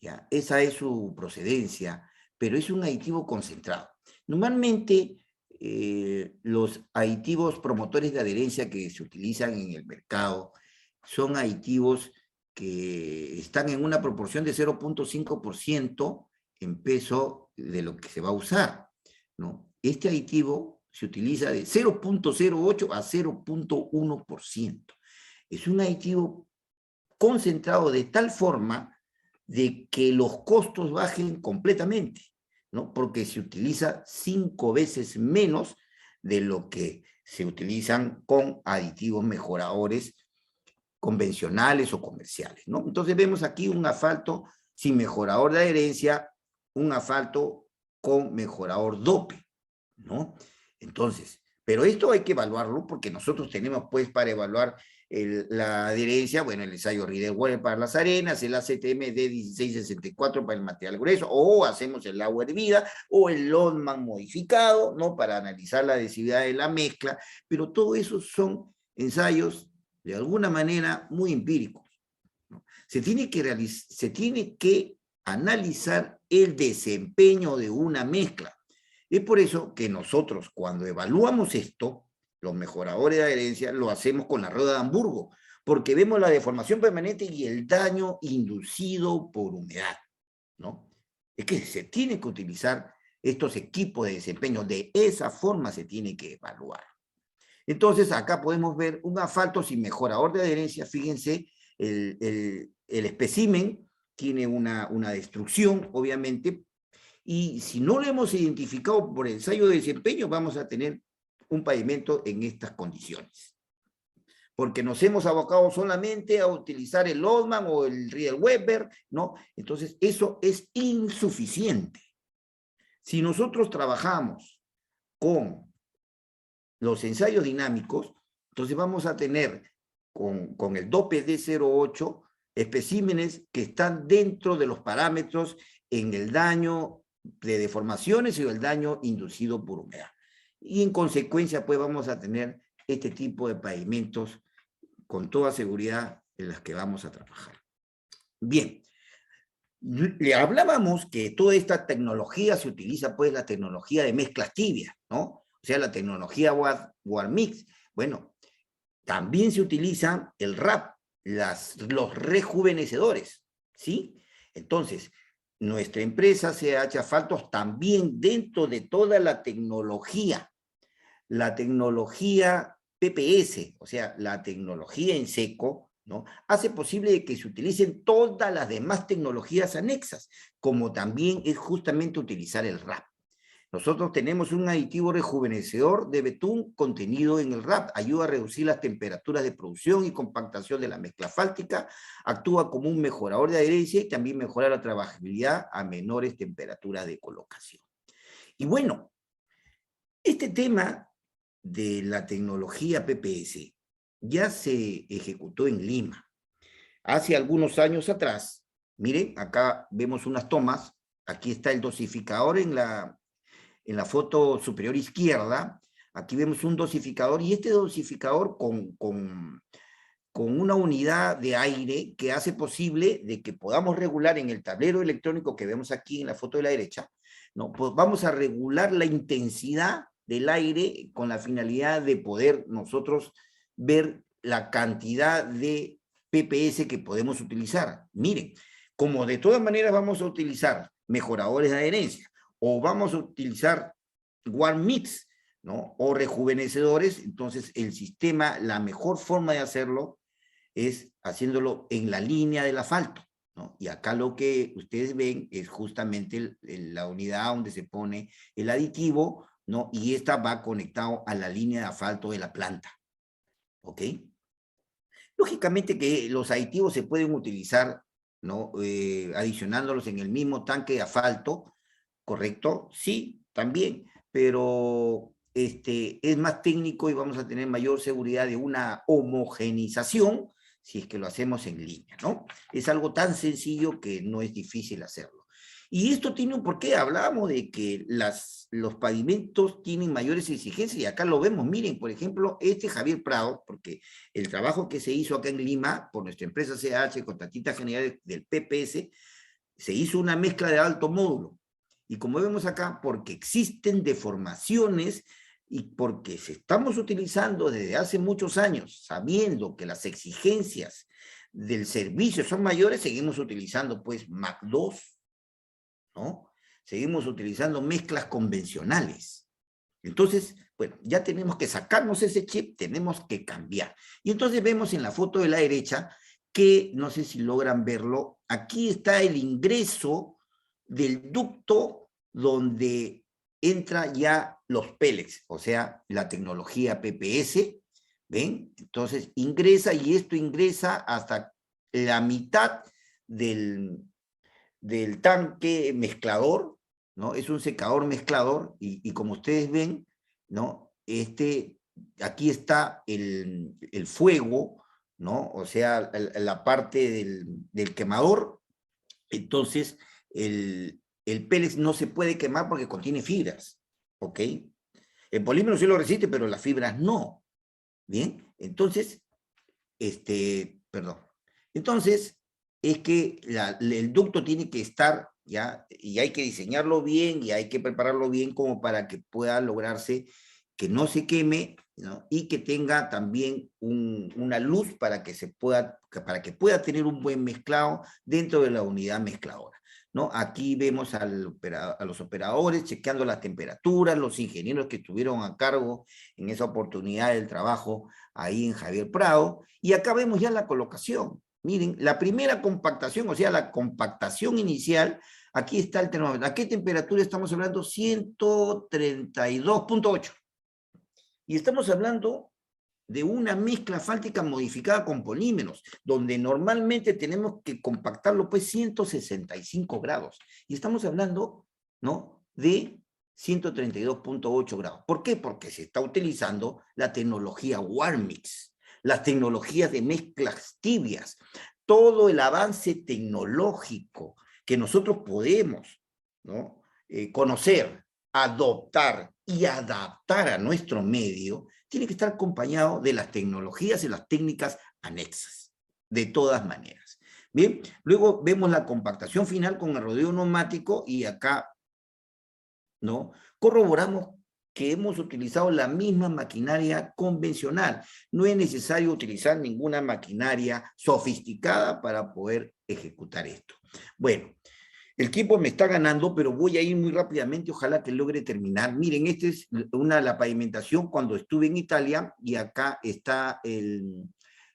¿ya? Esa es su procedencia, pero es un aditivo concentrado. Normalmente, los aditivos promotores de adherencia que se utilizan en el mercado son aditivos que están en una proporción de 0.5% en peso de lo que se va a usar, ¿no? Este aditivo se utiliza de 0.08 a 0.1%. Es un aditivo concentrado de tal forma de que los costos bajen completamente, ¿no? Porque se utiliza 5 veces menos de lo que se utilizan con aditivos mejoradores convencionales o comerciales, ¿no? Entonces vemos aquí un asfalto sin mejorador de adherencia, un asfalto con mejorador DOPE, ¿no? Entonces, pero esto hay que evaluarlo porque nosotros tenemos, pues, para evaluar la adherencia, bueno, el ensayo Riedel-Weber para las arenas, el ACTM D1664 para el material grueso, o hacemos el Lauer-Vida, o el Lodman modificado, ¿no? Para analizar la adhesividad de la mezcla, pero todo eso son ensayos, de alguna manera, muy empíricos, ¿no? Se tiene que analizar el desempeño de una mezcla. Es por eso que nosotros, cuando evaluamos esto, los mejoradores de adherencia, lo hacemos con la rueda de Hamburgo, porque vemos la deformación permanente y el daño inducido por humedad, ¿no? Es que se tiene que utilizar estos equipos de desempeño, de esa forma se tiene que evaluar. Entonces, acá podemos ver un asfalto sin mejorador de adherencia, fíjense, el espécimen tiene una destrucción, obviamente, y si no lo hemos identificado por ensayo de desempeño, vamos a tener un pavimento en estas condiciones. Porque nos hemos abocado solamente a utilizar el Lodman o el Riedel-Weber, ¿no? Entonces, eso es insuficiente. Si nosotros trabajamos con los ensayos dinámicos, entonces vamos a tener con el DOPE D08 especímenes que están dentro de los parámetros en el daño de deformaciones y el daño inducido por humedad. Y en consecuencia, pues vamos a tener este tipo de pavimentos con toda seguridad en las que vamos a trabajar. Bien, le hablábamos que toda esta tecnología se utiliza, pues, la tecnología de mezclas tibias, ¿no? O sea, la tecnología War-Mix. Bueno, también se utiliza el RAP, los rejuvenecedores, ¿sí? Entonces, nuestra empresa CH Asfaltos también dentro de toda la tecnología PPS, o sea, la tecnología en seco, ¿no? Hace posible que se utilicen todas las demás tecnologías anexas, como también es justamente utilizar el RAP. Nosotros tenemos un aditivo rejuvenecedor de betún contenido en el RAP, ayuda a reducir las temperaturas de producción y compactación de la mezcla asfáltica, actúa como un mejorador de adherencia y también mejora la trabajabilidad a menores temperaturas de colocación. Y bueno, este tema de la tecnología PPS ya se ejecutó en Lima. Hace algunos años atrás, miren, acá vemos unas tomas, aquí está el dosificador en la foto superior izquierda, aquí vemos un dosificador, y este dosificador con una unidad de aire que hace posible de que podamos regular en el tablero electrónico que vemos aquí en la foto de la derecha, ¿no? Pues vamos a regular la intensidad del aire con la finalidad de poder nosotros ver la cantidad de PPS que podemos utilizar. Miren, como de todas maneras vamos a utilizar mejoradores de adherencia, o vamos a utilizar War-Mix, ¿no? O rejuvenecedores, entonces el sistema, la mejor forma de hacerlo es haciéndolo en la línea del asfalto, ¿no? Y acá lo que ustedes ven es justamente la unidad donde se pone el aditivo, ¿no? Y esta va conectado a la línea de asfalto de la planta, ¿ok? Lógicamente que los aditivos se pueden utilizar, ¿no? Adicionándolos en el mismo tanque de asfalto, ¿correcto? Sí, también, pero es más técnico y vamos a tener mayor seguridad de una homogenización si es que lo hacemos en línea, ¿no? Es algo tan sencillo que no es difícil hacerlo. Y esto tiene un porqué. Hablábamos de que los pavimentos tienen mayores exigencias y acá lo vemos. Miren, por ejemplo, Javier Prado, porque el trabajo que se hizo acá en Lima por nuestra empresa CH, Contratista General del PPS, se hizo una mezcla de alto módulo. Y como vemos acá, porque existen deformaciones y porque estamos utilizando desde hace muchos años, sabiendo que las exigencias del servicio son mayores, seguimos utilizando pues MAC 2, ¿no? Seguimos utilizando mezclas convencionales. Entonces, bueno, ya tenemos que sacarnos ese chip, tenemos que cambiar. Y entonces vemos en la foto de la derecha que, no sé si logran verlo, aquí está el ingreso del ducto donde entra ya los pellets, o sea, la tecnología PPS, ¿ven? Entonces ingresa y esto ingresa hasta la mitad del tanque mezclador, ¿no? Es un secador mezclador y como ustedes ven, ¿no? Aquí está el fuego, ¿no? O sea, la parte del quemador. Entonces, el Pélex no se puede quemar porque contiene fibras, ¿ok? El polímero sí lo resiste, pero las fibras no. ¿Bien? Entonces, perdón. Entonces, es que el ducto tiene que estar, ¿ya? Y hay que diseñarlo bien y hay que prepararlo bien como para que pueda lograrse que no se queme, ¿no? Y que tenga también una luz para que para que pueda tener un buen mezclado dentro de la unidad mezcladora, ¿no? Aquí vemos a los operadores chequeando las temperaturas, los ingenieros que estuvieron a cargo en esa oportunidad del trabajo ahí en Javier Prado, y acá vemos ya la colocación. Miren, la primera compactación, o sea, la compactación inicial, aquí está el termómetro. ¿A qué temperatura estamos hablando? 132.8. Y estamos hablando de una mezcla fáltica modificada con polímeros, donde normalmente tenemos que compactarlo pues 165 grados. Y estamos hablando, ¿no?, de 132.8 grados. ¿Por qué? Porque se está utilizando la tecnología Warmix, las tecnologías de mezclas tibias, todo el avance tecnológico que nosotros podemos, ¿no?, conocer, adoptar y adaptar a nuestro medio, tiene que estar acompañado de las tecnologías y las técnicas anexas, de todas maneras. Bien, luego vemos la compactación final con el rodeo neumático y acá, ¿no?, corroboramos que hemos utilizado la misma maquinaria convencional. No es necesario utilizar ninguna maquinaria sofisticada para poder ejecutar esto. Bueno, el tiempo me está ganando, pero voy a ir muy rápidamente, ojalá que logre terminar. Miren, esta es la pavimentación cuando estuve en Italia, y acá está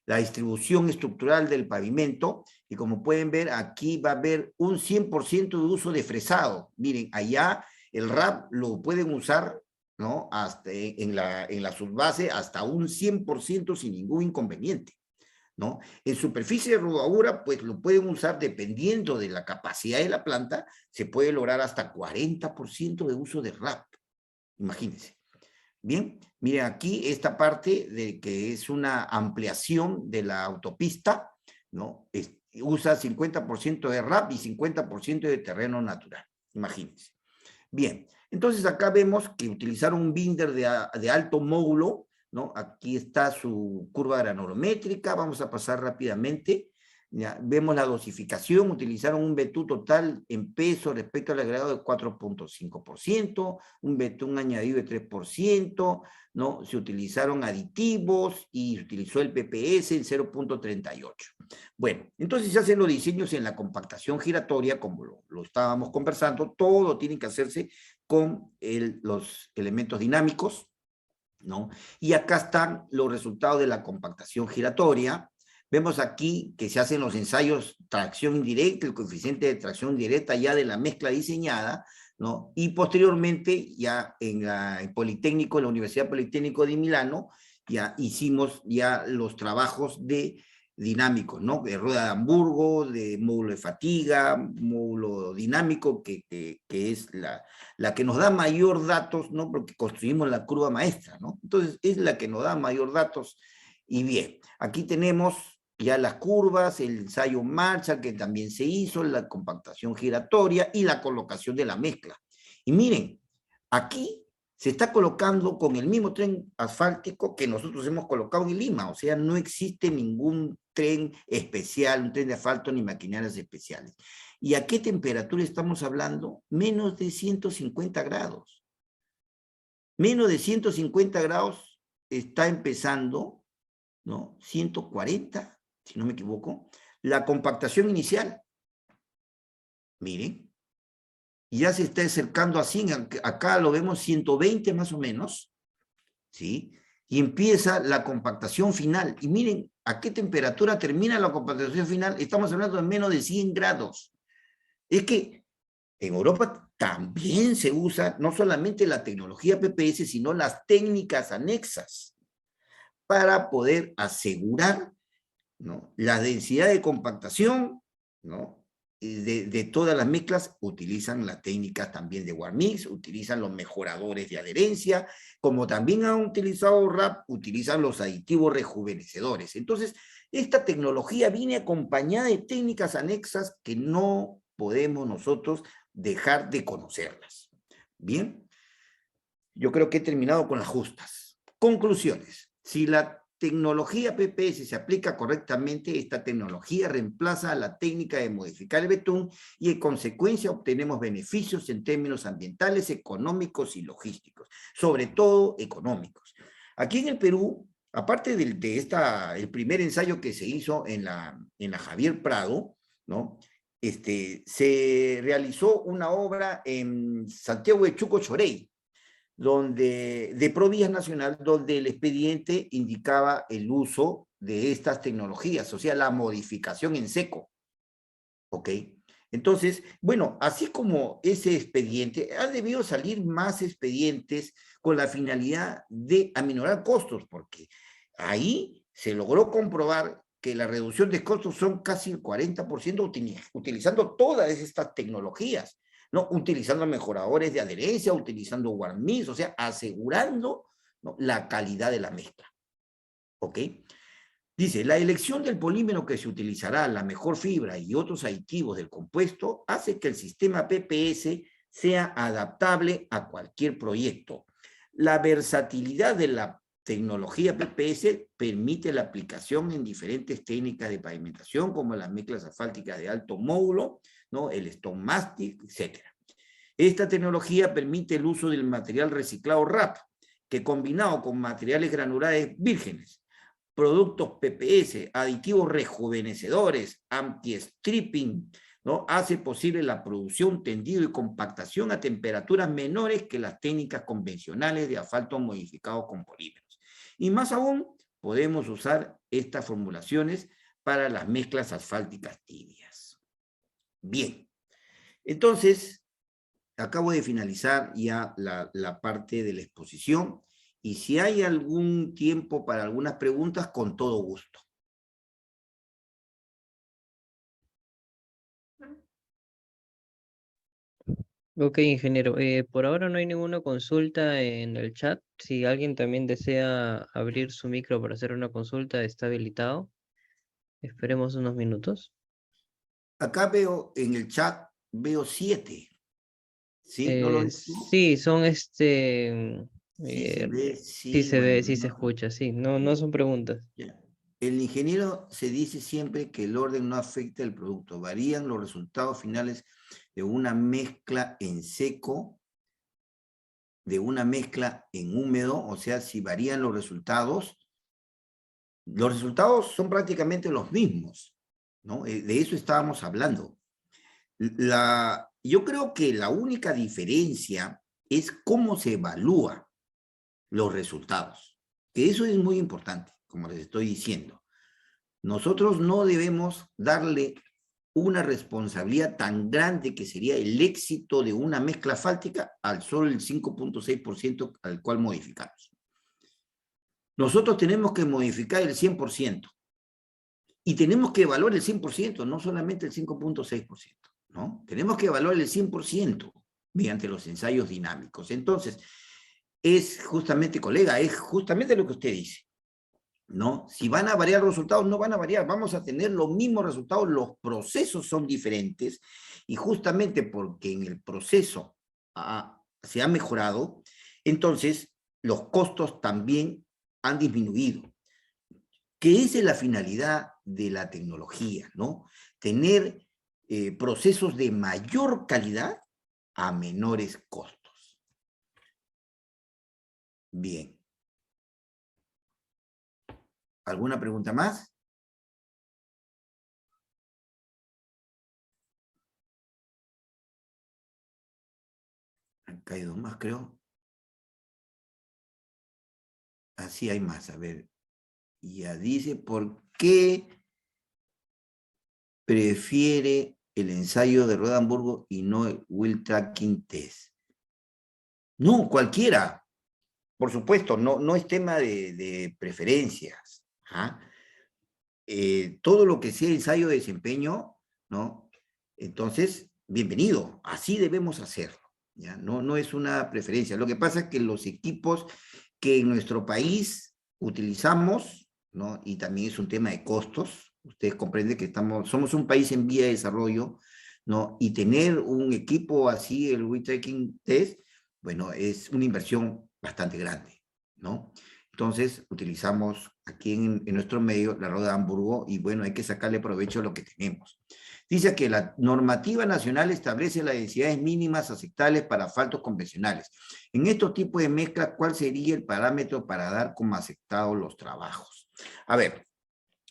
la distribución estructural del pavimento, y como pueden ver, aquí va a haber un 100% de uso de fresado. Miren, allá el RAP lo pueden usar, ¿no?, hasta en la subbase hasta un 100% sin ningún inconveniente, ¿no? En superficie de rodadura, pues lo pueden usar dependiendo de la capacidad de la planta, se puede lograr hasta 40% de uso de RAP, imagínense. Bien, miren aquí esta parte de que es una ampliación de la autopista, ¿no? Usa 50% de RAP y 50% de terreno natural, imagínense. Bien, entonces acá vemos que utilizaron un binder de alto módulo, ¿no? Aquí está su curva granulométrica, vamos a pasar rápidamente. Ya, vemos la dosificación, utilizaron un betún total en peso respecto al agregado de 4.5%, un betún añadido de 3%, ¿no? Se utilizaron aditivos y se utilizó el PPS en 0.38. Bueno, entonces se hacen los diseños en la compactación giratoria, como lo estábamos conversando, todo tiene que hacerse con los elementos dinámicos, ¿no? Y acá están los resultados de la compactación giratoria. Vemos aquí que se hacen los ensayos tracción indirecta, el coeficiente de tracción indirecta ya de la mezcla diseñada, ¿no? Y posteriormente, ya en el Politécnico, en la Universidad Politécnico de Milano, ya hicimos ya los trabajos de dinámicos, ¿no? De rueda de Hamburgo, de módulo de fatiga, módulo dinámico, que es la que nos da mayor datos, ¿no? Porque construimos la curva maestra, ¿no? Entonces, es la que nos da mayor datos. Y bien, aquí tenemos ya las curvas, el ensayo en marcha, que también se hizo, la compactación giratoria y la colocación de la mezcla. Y miren, aquí se está colocando con el mismo tren asfáltico que nosotros hemos colocado en Lima, o sea, no existe ningún tren especial, un tren de asfalto ni maquinarias especiales. ¿Y a qué temperatura estamos hablando? Menos de 150 grados. Menos de 150 grados está empezando, ¿no? 140, si no me equivoco, la compactación inicial. Miren, ya se está acercando a 100, acá lo vemos 120 más o menos, ¿sí? Y empieza la compactación final. Y miren, ¿a qué temperatura termina la compactación final? Estamos hablando de menos de 100 grados. Es que en Europa también se usa no solamente la tecnología PPS, sino las técnicas anexas para poder asegurar, ¿no?, la densidad de compactación, ¿no?, de todas las mezclas utilizan las técnicas también de Warmix, utilizan los mejoradores de adherencia, como también han utilizado RAP, utilizan los aditivos rejuvenecedores. Entonces, esta tecnología viene acompañada de técnicas anexas que no podemos nosotros dejar de conocerlas. Bien, yo creo que he terminado con las justas. Conclusiones. Si la tecnología PPS se aplica correctamente, esta tecnología reemplaza la técnica de modificar el betún y en consecuencia obtenemos beneficios en términos ambientales, económicos y logísticos, sobre todo económicos. Aquí en el Perú, aparte el primer ensayo que se hizo en la Javier Prado, ¿no? Se realizó una obra en Santiago de Chuco Chorey, de Provías Nacional, donde el expediente indicaba el uso de estas tecnologías, o sea, la modificación en seco. ¿Ok? Entonces, bueno, así como ese expediente, ha debido salir más expedientes con la finalidad de aminorar costos, porque ahí se logró comprobar que la reducción de costos son casi el 40% utilizando todas estas tecnologías, ¿no? Utilizando mejoradores de adherencia, utilizando Warmix, o sea, asegurando, ¿no?, la calidad de la mezcla. ¿Ok? Dice, la elección del polímero que se utilizará, la mejor fibra y otros aditivos del compuesto hace que el sistema PPS sea adaptable a cualquier proyecto. La versatilidad de la tecnología PPS permite la aplicación en diferentes técnicas de pavimentación, como las mezclas asfálticas de alto módulo, ¿no?, el stone mastic, etc. Esta tecnología permite el uso del material reciclado RAP, que combinado con materiales granulares vírgenes, productos PPS, aditivos rejuvenecedores, anti-stripping, ¿no?, hace posible la producción, tendido y compactación a temperaturas menores que las técnicas convencionales de asfalto modificados con polímeros. Y más aún, podemos usar estas formulaciones para las mezclas asfálticas tibias. Bien, entonces, acabo de finalizar ya la parte de la exposición. Y si hay algún tiempo para algunas preguntas, con todo gusto. Ok, ingeniero. Por ahora no hay ninguna consulta en el chat. Si alguien también desea abrir su micro para hacer una consulta, está habilitado. Esperemos unos minutos. Acá veo en el chat, veo 7. ¿Sí? ¿No lo ves tú? Sí, son Sí se ve, sí sí, se ve, bueno. sí se escucha, sí. No, no son preguntas. Ya. El ingeniero se dice siempre que el orden no afecta el producto. Varían los resultados finales de una mezcla en seco, de una mezcla en húmedo, o sea, si varían los resultados son prácticamente los mismos, ¿no? De eso estábamos hablando. Yo creo que la única diferencia es cómo se evalúa los resultados, que eso es muy importante, como les estoy diciendo. Nosotros no debemos darle una responsabilidad tan grande que sería el éxito de una mezcla asfáltica al solo el 5.6% al cual modificamos. Nosotros tenemos que modificar el 100%. Y tenemos que evaluar el 100%, no solamente el 5.6%, ¿no? Tenemos que evaluar el 100% mediante los ensayos dinámicos. Entonces, es justamente, colega, es justamente lo que usted dice, ¿no? Si van a variar los resultados, no van a variar, vamos a tener los mismos resultados, los procesos son diferentes, y justamente porque en el proceso se ha mejorado, entonces los costos también han disminuido, que esa es la finalidad de la tecnología, ¿no? Tener procesos de mayor calidad a menores costos. Bien. ¿Alguna pregunta más? Acá hay dos más, creo. Así hay más, a ver. Ya dice, ¿por qué prefiere el ensayo de Rueda Hamburgo y no el Wheel Tracking Test? No, cualquiera. Por supuesto, no es tema de preferencias. ¿Ah? Todo lo que sea ensayo de desempeño, ¿no?, Entonces, bienvenido, así debemos hacerlo. ¿Ya? No, no es una preferencia. Lo que pasa es que los equipos que en nuestro país utilizamos, ¿no? Y también es un tema de costos, ustedes comprenden que somos un país en vía de desarrollo, ¿no? Y tener un equipo así, el Weight Tracking Test, bueno, es una inversión bastante grande, ¿no? Entonces, utilizamos aquí en nuestro medio la rueda de Hamburgo y bueno, hay que sacarle provecho a lo que tenemos. Dice que la normativa nacional establece las densidades mínimas aceptables para asfaltos convencionales. En estos tipos de mezclas, ¿cuál sería el parámetro para dar como aceptados los trabajos? A ver,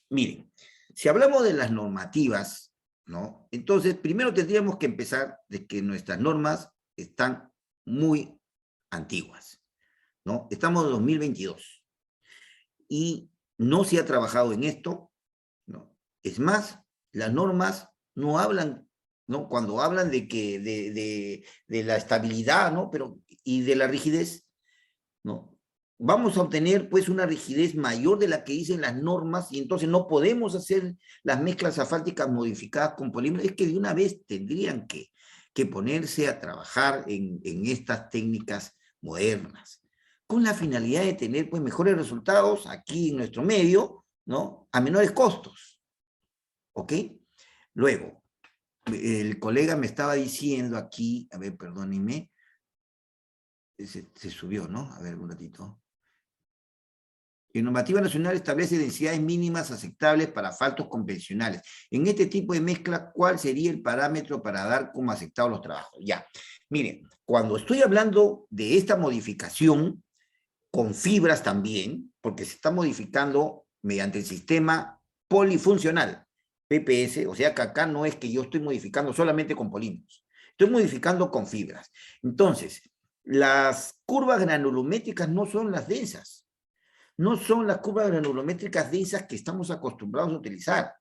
miren, si hablamos de las normativas, ¿no? Entonces, primero tendríamos que empezar de que nuestras normas están muy antiguas, ¿no? Estamos en 2022 y no se ha trabajado en esto, ¿no? Es más, las normas no hablan, ¿no? Cuando hablan de que de la estabilidad, ¿no? Pero, y de la rigidez, ¿no? Vamos a obtener pues una rigidez mayor de la que dicen las normas y entonces no podemos hacer las mezclas asfálticas modificadas con polímeros. Es que de una vez tendrían que ponerse a trabajar en estas técnicas modernas con la finalidad de tener pues mejores resultados aquí en nuestro medio, ¿no? A menores costos, ¿ok? Luego, el colega me estaba diciendo aquí, a ver, perdónenme, se subió, ¿no? A ver, un ratito. La normativa nacional establece densidades mínimas aceptables para asfaltos convencionales. En este tipo de mezcla, ¿cuál sería el parámetro para dar como aceptados los trabajos? Ya, miren, cuando estoy hablando de esta modificación, con fibras también, porque se está modificando mediante el sistema polifuncional, PPS, o sea que acá no es que yo estoy modificando solamente con polímeros, estoy modificando con fibras. Entonces, las curvas granulométricas no son las densas, no son las curvas granulométricas densas que estamos acostumbrados a utilizar.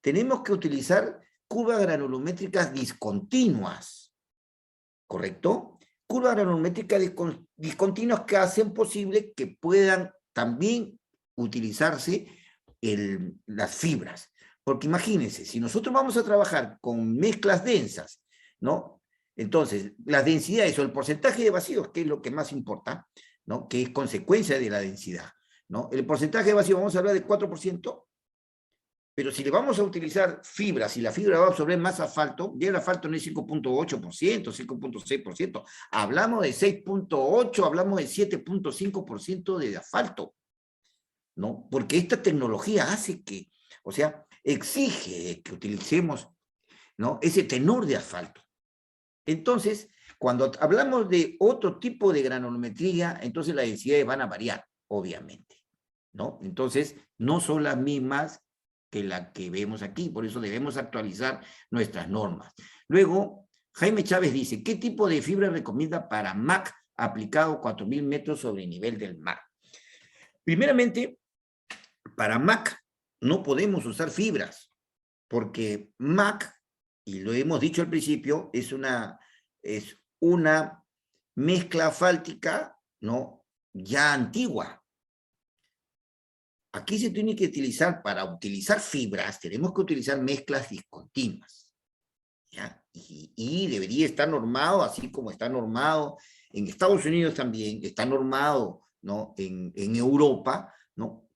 Tenemos que utilizar curvas granulométricas discontinuas, ¿correcto? Curvas granulométricas discontinuas que hacen posible que puedan también utilizarse las fibras. Porque imagínense, si nosotros vamos a trabajar con mezclas densas, ¿no? Entonces, las densidades o el porcentaje de vacíos, que es lo que más importa, ¿no? Que es consecuencia de la densidad, ¿no? El porcentaje de vacío, vamos a hablar de 4%, pero si le vamos a utilizar fibras y la fibra va a absorber más asfalto, ya el asfalto no es 5.8%, 5.6%, hablamos de 6.8%, hablamos de 7.5% de asfalto, ¿no? Porque esta tecnología hace que, o sea, exige que utilicemos, ¿no? Ese tenor de asfalto. Entonces, cuando hablamos de otro tipo de granulometría, entonces las densidades van a variar, obviamente, ¿no? Entonces, no son las mismas que la que vemos aquí, por eso debemos actualizar nuestras normas. Luego, Jaime Chávez dice, ¿qué tipo de fibra recomienda para MAC aplicado 4.000 metros sobre el nivel del mar? Primeramente, para MAC no podemos usar fibras, porque MAC, y lo hemos dicho al principio, es una mezcla asfáltica, ¿no? Ya antigua. Aquí se tiene que utilizar, para utilizar fibras, tenemos que utilizar mezclas discontinuas, ¿ya? Y debería estar normado, así como está normado en Estados Unidos también, está normado, ¿no? En Europa, ¿no?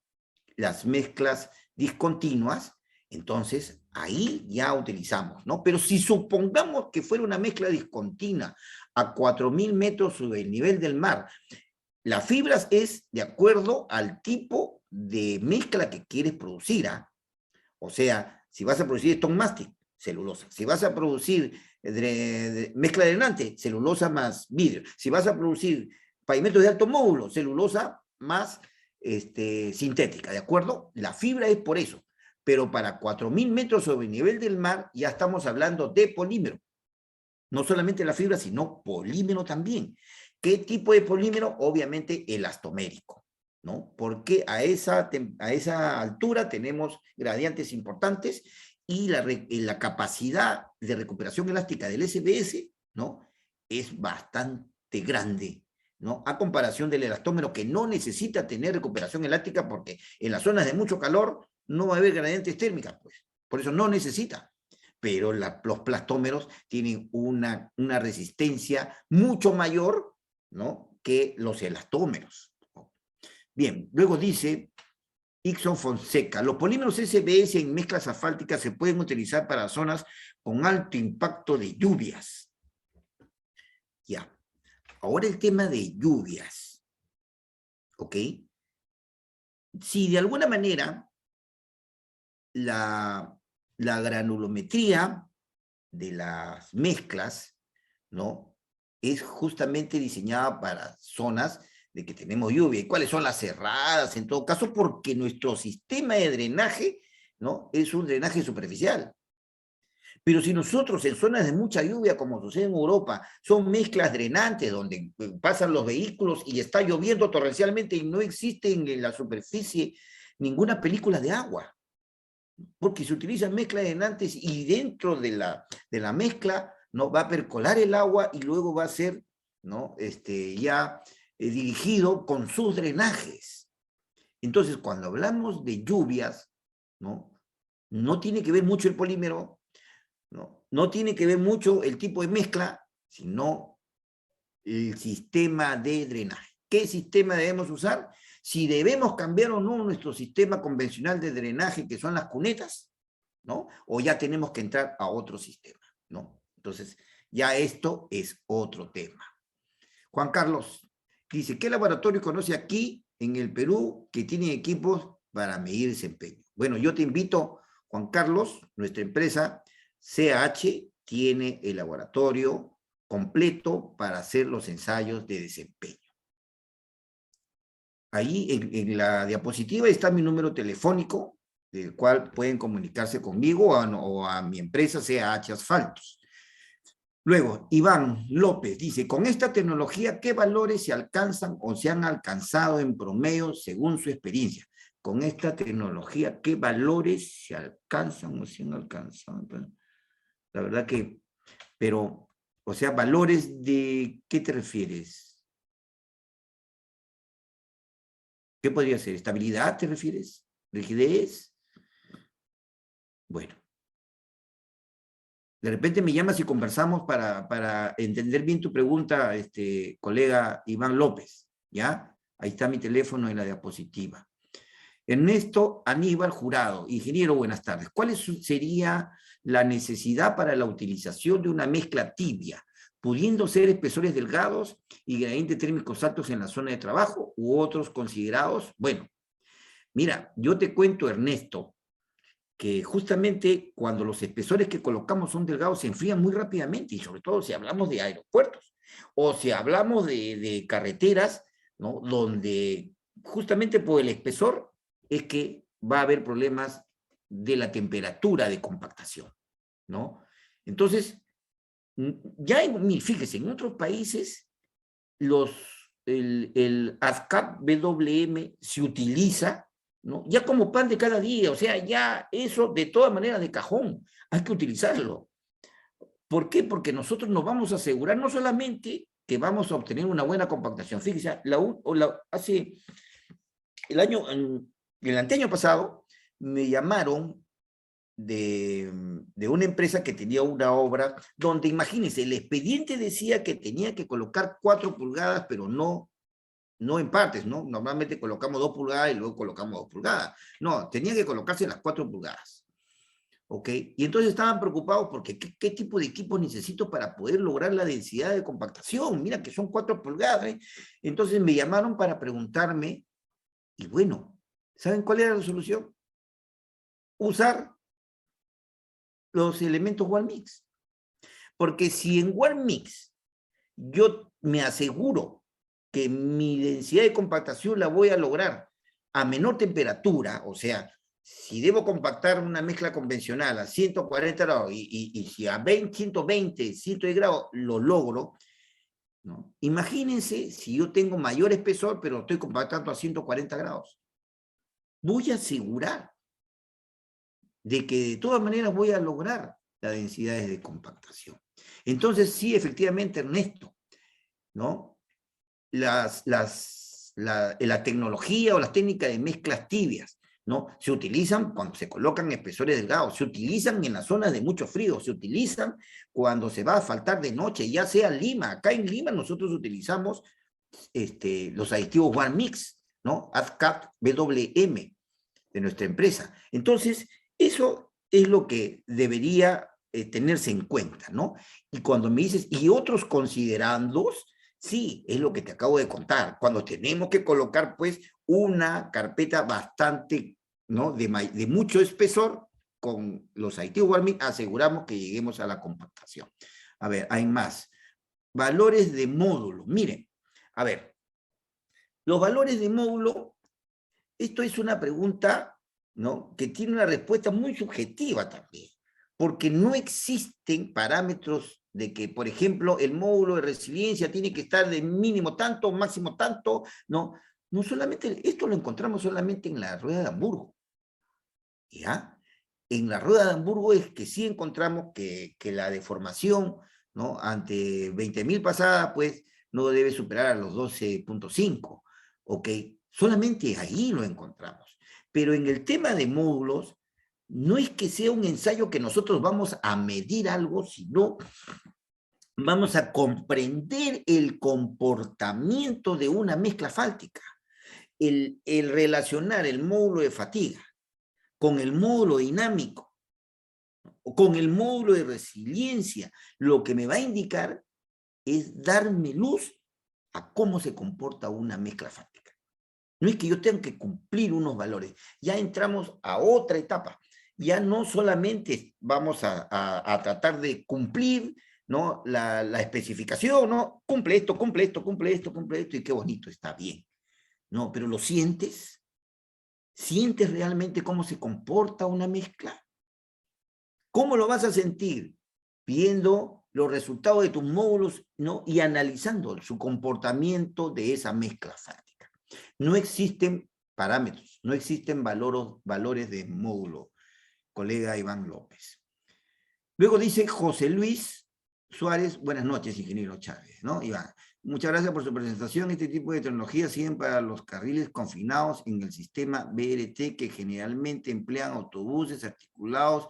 Las mezclas discontinuas, entonces ahí ya utilizamos, ¿no? Pero si supongamos que fuera una mezcla discontinua a 4.000 metros sobre el nivel del mar, las fibras es de acuerdo al tipo de mezcla que quieres producir, ¿ah? O sea, si vas a producir stone mastic, celulosa. Si vas a producir mezcla drenante, celulosa más vidrio. Si vas a producir pavimentos de alto módulo, celulosa más sintética, ¿de acuerdo? La fibra es por eso. Pero para 4.000 metros sobre el nivel del mar ya estamos hablando de polímero. No solamente la fibra, sino polímero también. ¿Qué tipo de polímero? Obviamente elastomérico, ¿no? Porque a esa altura tenemos gradientes importantes y la capacidad de recuperación elástica del SBS, ¿no? Es bastante grande, ¿no? A comparación del elastómero, que no necesita tener recuperación elástica porque en las zonas de mucho calor no va a haber gradientes térmicas, pues. Por eso no necesita. pero los plastómeros tienen una resistencia mucho mayor, ¿no?, que los elastómeros. Bien, luego dice Ixon Fonseca, los polímeros SBS en mezclas asfálticas se pueden utilizar para zonas con alto impacto de lluvias. Ya, ahora el tema de lluvias, ¿ok? Si de alguna manera la granulometría de las mezclas, ¿no?, es justamente diseñada para zonas de que tenemos lluvia. ¿Y cuáles son las cerradas? En todo caso, porque nuestro sistema de drenaje, ¿no?, es un drenaje superficial. Pero si nosotros en zonas de mucha lluvia, como sucede en Europa, son mezclas drenantes donde pasan los vehículos y está lloviendo torrencialmente y no existe en la superficie ninguna película de agua, porque se utilizan mezclas drenantes y dentro de la mezcla, ¿no?, va a percolar el agua y luego va a ser, ¿no?, ya dirigido con sus drenajes. Entonces, cuando hablamos de lluvias, ¿no?, no tiene que ver mucho el polímero, no tiene que ver mucho el tipo de mezcla, sino el sistema de drenaje. ¿Qué sistema debemos usar? Si debemos cambiar o no nuestro sistema convencional de drenaje, que son las cunetas, ¿no?, o ya tenemos que entrar a otro sistema, ¿no? Entonces, ya esto es otro tema. Juan Carlos dice, ¿qué laboratorio conoce aquí en el Perú que tiene equipos para medir desempeño? Bueno, yo te invito, Juan Carlos, nuestra empresa CH tiene el laboratorio completo para hacer los ensayos de desempeño. Ahí en la diapositiva está mi número telefónico, del cual pueden comunicarse conmigo o a mi empresa CH Asfaltos. Luego, Iván López dice, con esta tecnología, ¿qué valores se alcanzan o se han alcanzado en promedio según su experiencia? Con esta tecnología, ¿qué valores se alcanzan o se han alcanzado? La verdad que, pero, o sea, valores de, ¿qué te refieres? ¿Qué podría ser? ¿Estabilidad te refieres? ¿Rigidez? Bueno. De repente me llamas y conversamos para entender bien tu pregunta, colega Iván López, ¿ya? Ahí está mi teléfono en la diapositiva. Ernesto Aníbal Jurado, ingeniero, buenas tardes. ¿Cuál sería la necesidad para la utilización de una mezcla tibia, pudiendo ser espesores delgados y gradientes térmicos altos en la zona de trabajo u otros considerados? Bueno, mira, yo te cuento, Ernesto, que justamente cuando los espesores que colocamos son delgados se enfrían muy rápidamente, y sobre todo si hablamos de aeropuertos o si hablamos de carreteras, ¿no?, donde justamente por el espesor es que va a haber problemas de la temperatura de compactación, ¿no? Entonces, ya fíjese, en otros países el ASCAP WM se utiliza, ¿no?, ya como pan de cada día, o sea, ya eso de todas maneras de cajón, hay que utilizarlo. ¿Por qué? Porque nosotros nos vamos a asegurar no solamente que vamos a obtener una buena compactación. Fíjese, hace el anteaño pasado, me llamaron de una empresa que tenía una obra donde, imagínense, el expediente decía que tenía que colocar 4 pulgadas, pero no en partes, ¿no? Normalmente colocamos 2 pulgadas y luego colocamos 2 pulgadas. No, tenía que colocarse las 4 pulgadas. ¿Ok? Y entonces estaban preocupados porque ¿qué tipo de equipo necesito para poder lograr la densidad de compactación? Mira que son 4 pulgadas, ¿eh? Entonces me llamaron para preguntarme, y bueno, ¿saben cuál era la solución? Usar los elementos Walmix. Porque si en Walmix yo me aseguro que mi densidad de compactación la voy a lograr a menor temperatura, o sea, si debo compactar una mezcla convencional a 140 grados y si a 120, 110 grados lo logro, ¿no? Imagínense si yo tengo mayor espesor, pero estoy compactando a 140 grados. Voy a asegurar de que de todas maneras voy a lograr las densidades de compactación. Entonces, sí, efectivamente, Ernesto, ¿no?, la tecnología o las técnicas de mezclas tibias ¿no? Se utilizan cuando se colocan espesores delgados, se utilizan en las zonas de mucho frío, se utilizan cuando se va a faltar de noche, ya sea Lima. Acá en Lima nosotros utilizamos los aditivos One Mix, ¿no? ADCAT WM de nuestra empresa. Entonces, eso es lo que debería tenerse en cuenta, ¿no? Y cuando me dices, y otros considerandos, sí, es lo que te acabo de contar. Cuando tenemos que colocar, pues, una carpeta bastante, ¿no? De mucho espesor, con los aditivos Warming, aseguramos que lleguemos a la compactación. A ver, hay más. Valores de módulo. Miren, a ver, los valores de módulo, esto es una pregunta, ¿no? Que tiene una respuesta muy subjetiva también, porque no existen parámetros de que, por ejemplo, el módulo de resiliencia tiene que estar de mínimo tanto, máximo tanto, ¿no? No solamente, esto lo encontramos solamente en la rueda de Hamburgo, ¿ya? En la rueda de Hamburgo es que sí encontramos que la deformación, ¿no? Ante 20.000 pasadas, pues, no debe superar a los 12.5, ¿ok? Solamente ahí lo encontramos. Pero en el tema de módulos, no es que sea un ensayo que nosotros vamos a medir algo, sino vamos a comprender el comportamiento de una mezcla fáltica. El relacionar el módulo de fatiga con el módulo dinámico o con el módulo de resiliencia, lo que me va a indicar es darme luz a cómo se comporta una mezcla fáctica. No es que yo tenga que cumplir unos valores, ya entramos a otra etapa. Ya no solamente vamos a tratar de cumplir, ¿no? la especificación, ¿no? Cumple esto, cumple esto, cumple esto, cumple esto, y qué bonito, está bien. No, pero ¿lo sientes? ¿Sientes realmente cómo se comporta una mezcla? ¿Cómo lo vas a sentir? Viendo los resultados de tus módulos, ¿no? Y analizando su comportamiento de esa mezcla fática. No existen parámetros, no existen valores de módulo, colega Iván López. Luego dice José Luis Suárez, buenas noches, ingeniero Chávez, ¿no? Iván, muchas gracias por su presentación. Este tipo de tecnologías sirven para los carriles confinados en el sistema BRT, que generalmente emplean autobuses articulados,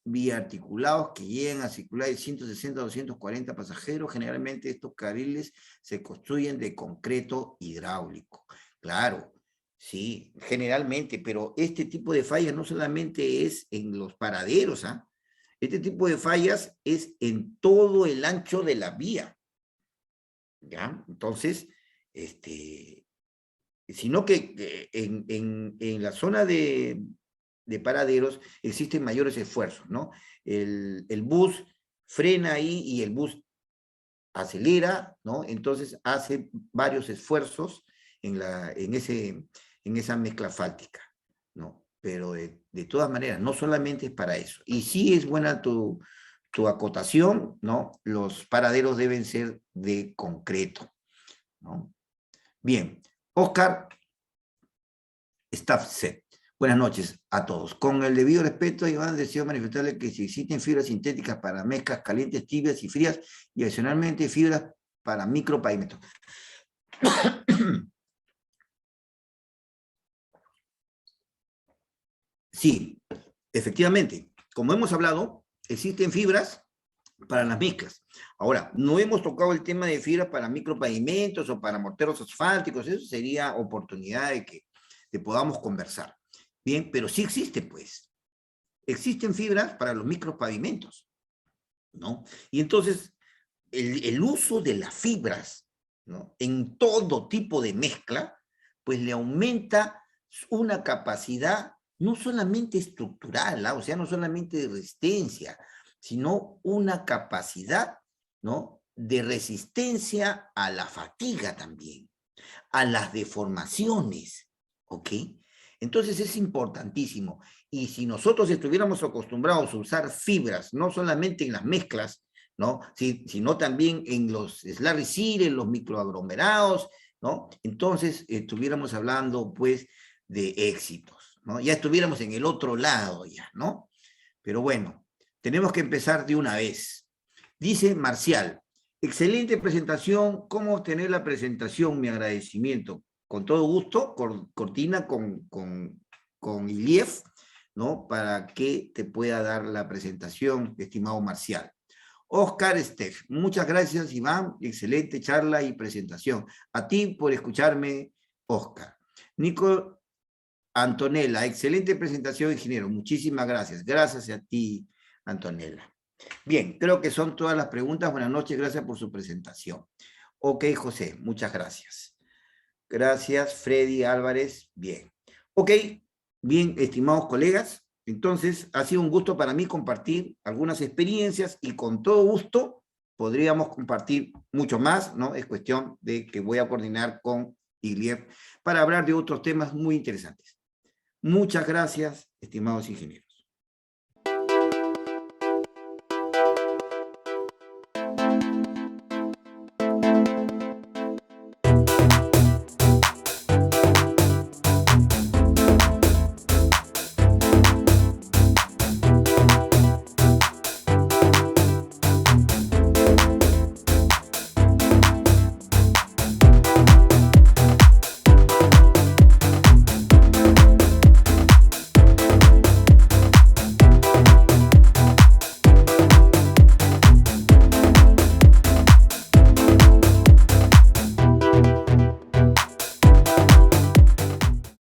biarticulados, que llegan a circular de 160 a 240 pasajeros. Generalmente estos carriles se construyen de concreto hidráulico. Claro, sí, generalmente, pero este tipo de fallas no solamente es en los paraderos, ¿ah? Este tipo de fallas es en todo el ancho de la vía, ¿ya? Entonces, sino que en la zona de paraderos existen mayores esfuerzos, ¿no? El bus frena ahí y el bus acelera, ¿no? Entonces hace varios esfuerzos en esa mezcla fáltica, ¿no? Pero de todas maneras, no solamente es para eso. Y sí es buena tu acotación, ¿no? Los paraderos deben ser de concreto, ¿no? Bien, Oscar Staffset. Buenas noches a todos. Con el debido respeto, Iván, deseo manifestarle que si existen fibras sintéticas para mezclas calientes, tibias y frías, y adicionalmente fibras para micropavimentos. Sí, efectivamente. Como hemos hablado, existen fibras para las mezclas. Ahora, no hemos tocado el tema de fibras para micropavimentos o para morteros asfálticos. Eso sería oportunidad de que podamos conversar. Bien, pero sí existe, pues. Existen fibras para los micropavimentos, ¿no? Y entonces, el uso de las fibras, ¿no? En todo tipo de mezcla, pues le aumenta una capacidad no solamente estructural, ¿ah? O sea, no solamente de resistencia, sino una capacidad, ¿no? De resistencia a la fatiga también, a las deformaciones, ¿ok? Entonces es importantísimo. Y si nosotros estuviéramos acostumbrados a usar fibras, no solamente en las mezclas, ¿no? Sino también en los slurry seed, en los microaglomerados, ¿no? Entonces estuviéramos hablando, pues, de éxitos, ¿no? Ya estuviéramos en el otro lado ya, ¿no? Pero bueno, tenemos que empezar de una vez. Dice Marcial, excelente presentación. ¿Cómo obtener la presentación? Mi agradecimiento. Con todo gusto, Cortina, con con Iliev, ¿no? Para que te pueda dar la presentación, estimado Marcial. Oscar Steph, muchas gracias, Iván, excelente charla y presentación. A ti por escucharme, Oscar. Nico Antonella, excelente presentación, ingeniero, muchísimas gracias. Gracias a ti, Antonella. Bien, creo que son todas las preguntas. Buenas noches, gracias por su presentación. Ok, José, muchas gracias. Gracias, Freddy Álvarez, bien. Ok, bien, estimados colegas, entonces ha sido un gusto para mí compartir algunas experiencias y con todo gusto podríamos compartir mucho más, ¿no? Es cuestión de que voy a coordinar con Iliev para hablar de otros temas muy interesantes. Muchas gracias, estimados ingenieros.